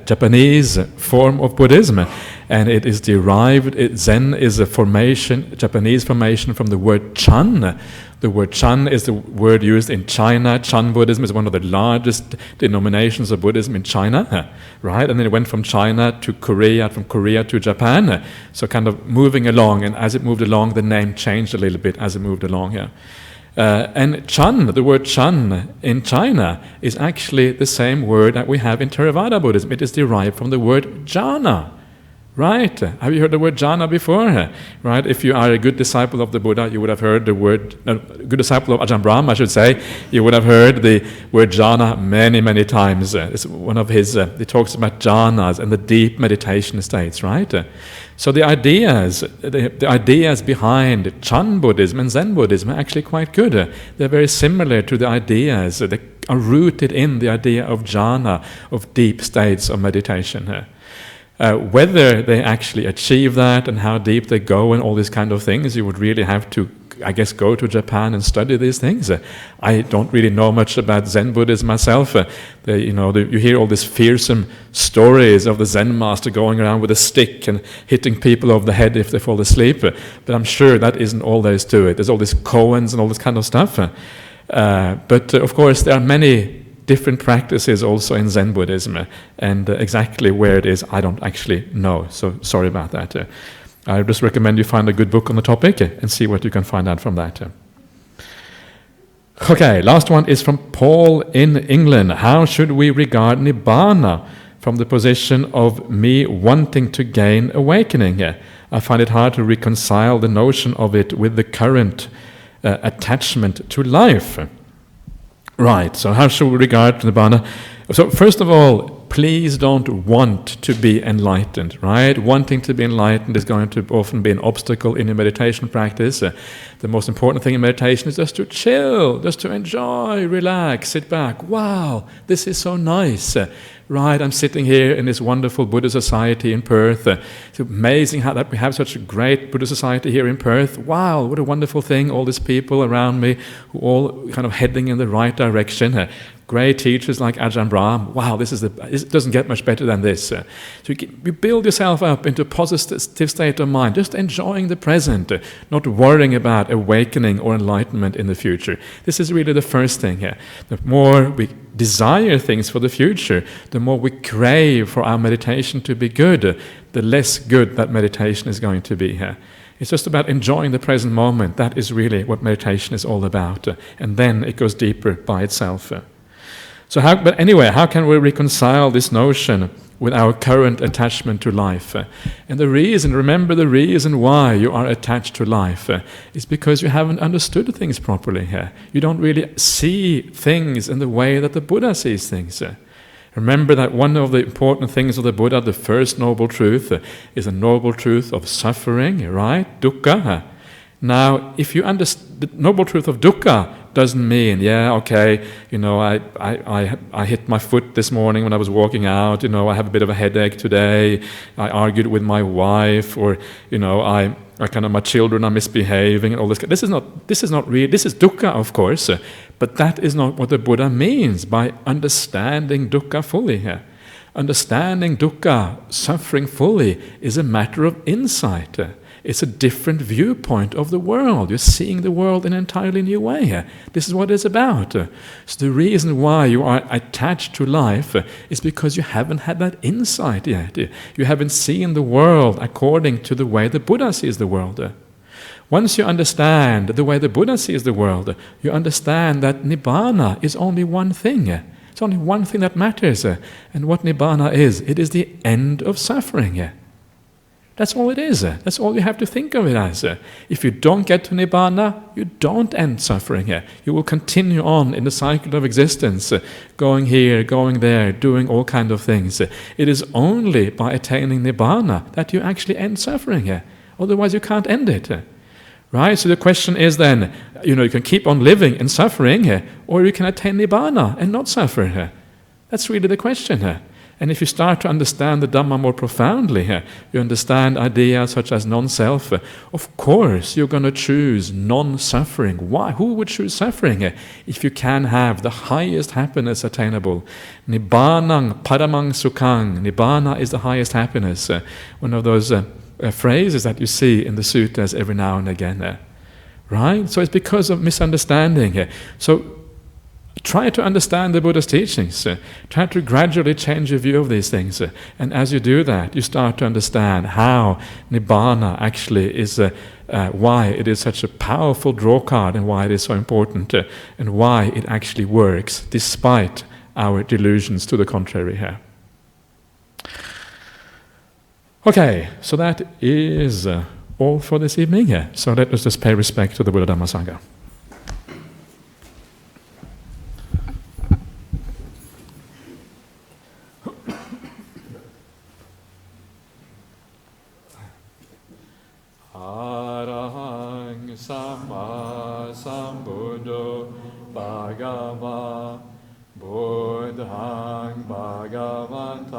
Japanese form of Buddhism, and it is derived, Zen is a formation, Japanese formation from the word Chan. The word Chan is the word used in China. Chan Buddhism is one of the largest denominations of Buddhism in China, right? And then it went from China to Korea, from Korea to Japan. So kind of moving along, and as it moved along, the name changed a little bit as it moved along, and Chan, the word Chan in China, is actually the same word that we have in Theravada Buddhism. It is derived from the word jhana. Right? Have you heard the word jhana before? Right? If you are a good disciple of the Buddha, you would have heard the word, good disciple of Ajahn Brahmali, I should say, you would have heard the word jhana many, many times. It's one of his, he talks about jhanas and the deep meditation states, right? So the ideas behind Chan Buddhism and Zen Buddhism are actually quite good. They're very similar to the ideas that are rooted in the idea of jhana, of deep states of meditation. Whether they actually achieve that and how deep they go and all these kind of things, you would really have to, I guess, go to Japan and study these things. I don't really know much about Zen Buddhism myself. You hear all these fearsome stories of the Zen master going around with a stick and hitting people over the head if they fall asleep. But I'm sure that isn't all there is to it. There's all these koans and all this kind of stuff. But of course, there are many different practices also in Zen Buddhism, and exactly where it is, I don't actually know. So sorry about that. I just recommend you find a good book on the topic and see what you can find out from that. Okay, last one is from Paul in England. How should we regard Nibbana from the position of me wanting to gain awakening? I find it hard to reconcile the notion of it with the current attachment to life. Right, so how should we regard Nibbana? So first of all, please don't want to be enlightened, right? Wanting to be enlightened is going to often be an obstacle in your meditation practice. The most important thing in meditation is just to chill, just to enjoy, relax, sit back. Wow, this is so nice. Right, I'm sitting here in this wonderful Buddha Society in Perth. It's amazing how that we have such a great Buddha Society here in Perth. Wow, what a wonderful thing, all these people around me who all kind of heading in the right direction. Great teachers like Ajahn Brahmali. Wow, it doesn't get much better than this. So you build yourself up into a positive state of mind, just enjoying the present, not worrying about awakening or enlightenment in the future. This is really the first thing here. The more we desire things for the future, the more we crave for our meditation to be good, the less good that meditation is going to be here. It's just about enjoying the present moment. That is really what meditation is all about. And then it goes deeper by itself. But anyway, how can we reconcile this notion with our current attachment to life? And remember the reason why you are attached to life is because you haven't understood things properly here. You don't really see things in the way that the Buddha sees things. Remember that one of the important things of the Buddha, the first noble truth, is the noble truth of suffering, right? Dukkha. Now, if you understand the noble truth of dukkha, doesn't mean, I hit my foot this morning when I was walking out, I have a bit of a headache today, I argued with my wife, or, my children are misbehaving, and all this. This is not real, this is dukkha, of course, but that is not what the Buddha means by understanding dukkha fully here. Understanding dukkha, suffering fully, is a matter of insight. It's a different viewpoint of the world. You're seeing the world in an entirely new way. This is what it's about. So the reason why you are attached to life is because you haven't had that insight yet. You haven't seen the world according to the way the Buddha sees the world. Once you understand the way the Buddha sees the world, you understand that Nibbana is only one thing. It's only one thing that matters. And what Nibbana is, it is the end of suffering. That's all it is. That's all you have to think of it as. If you don't get to Nibbana, you don't end suffering. You will continue on in the cycle of existence, going here, going there, doing all kinds of things. It is only by attaining Nibbana that you actually end suffering. Otherwise you can't end it. Right? So the question is then, you can keep on living and suffering, or you can attain Nibbana and not suffer. That's really the question. And if you start to understand the Dhamma more profoundly, you understand ideas such as non-self, of course you're going to choose non-suffering. Why? Who would choose suffering if you can have the highest happiness attainable? Nibbanang paramang sukhang. Nibbana is the highest happiness. One of those phrases that you see in the suttas every now and again. Right? So it's because of misunderstanding. So try to understand the Buddha's teachings. Try to gradually change your view of these things. And as you do that, you start to understand how Nibbana actually is, why it is such a powerful draw card and why it is so important, and why it actually works despite our delusions to the contrary here. Okay, so that is all for this evening. So let us just pay respect to the Buddha Dhamma Sangha. Arahang Sama Sambuddho Bhagava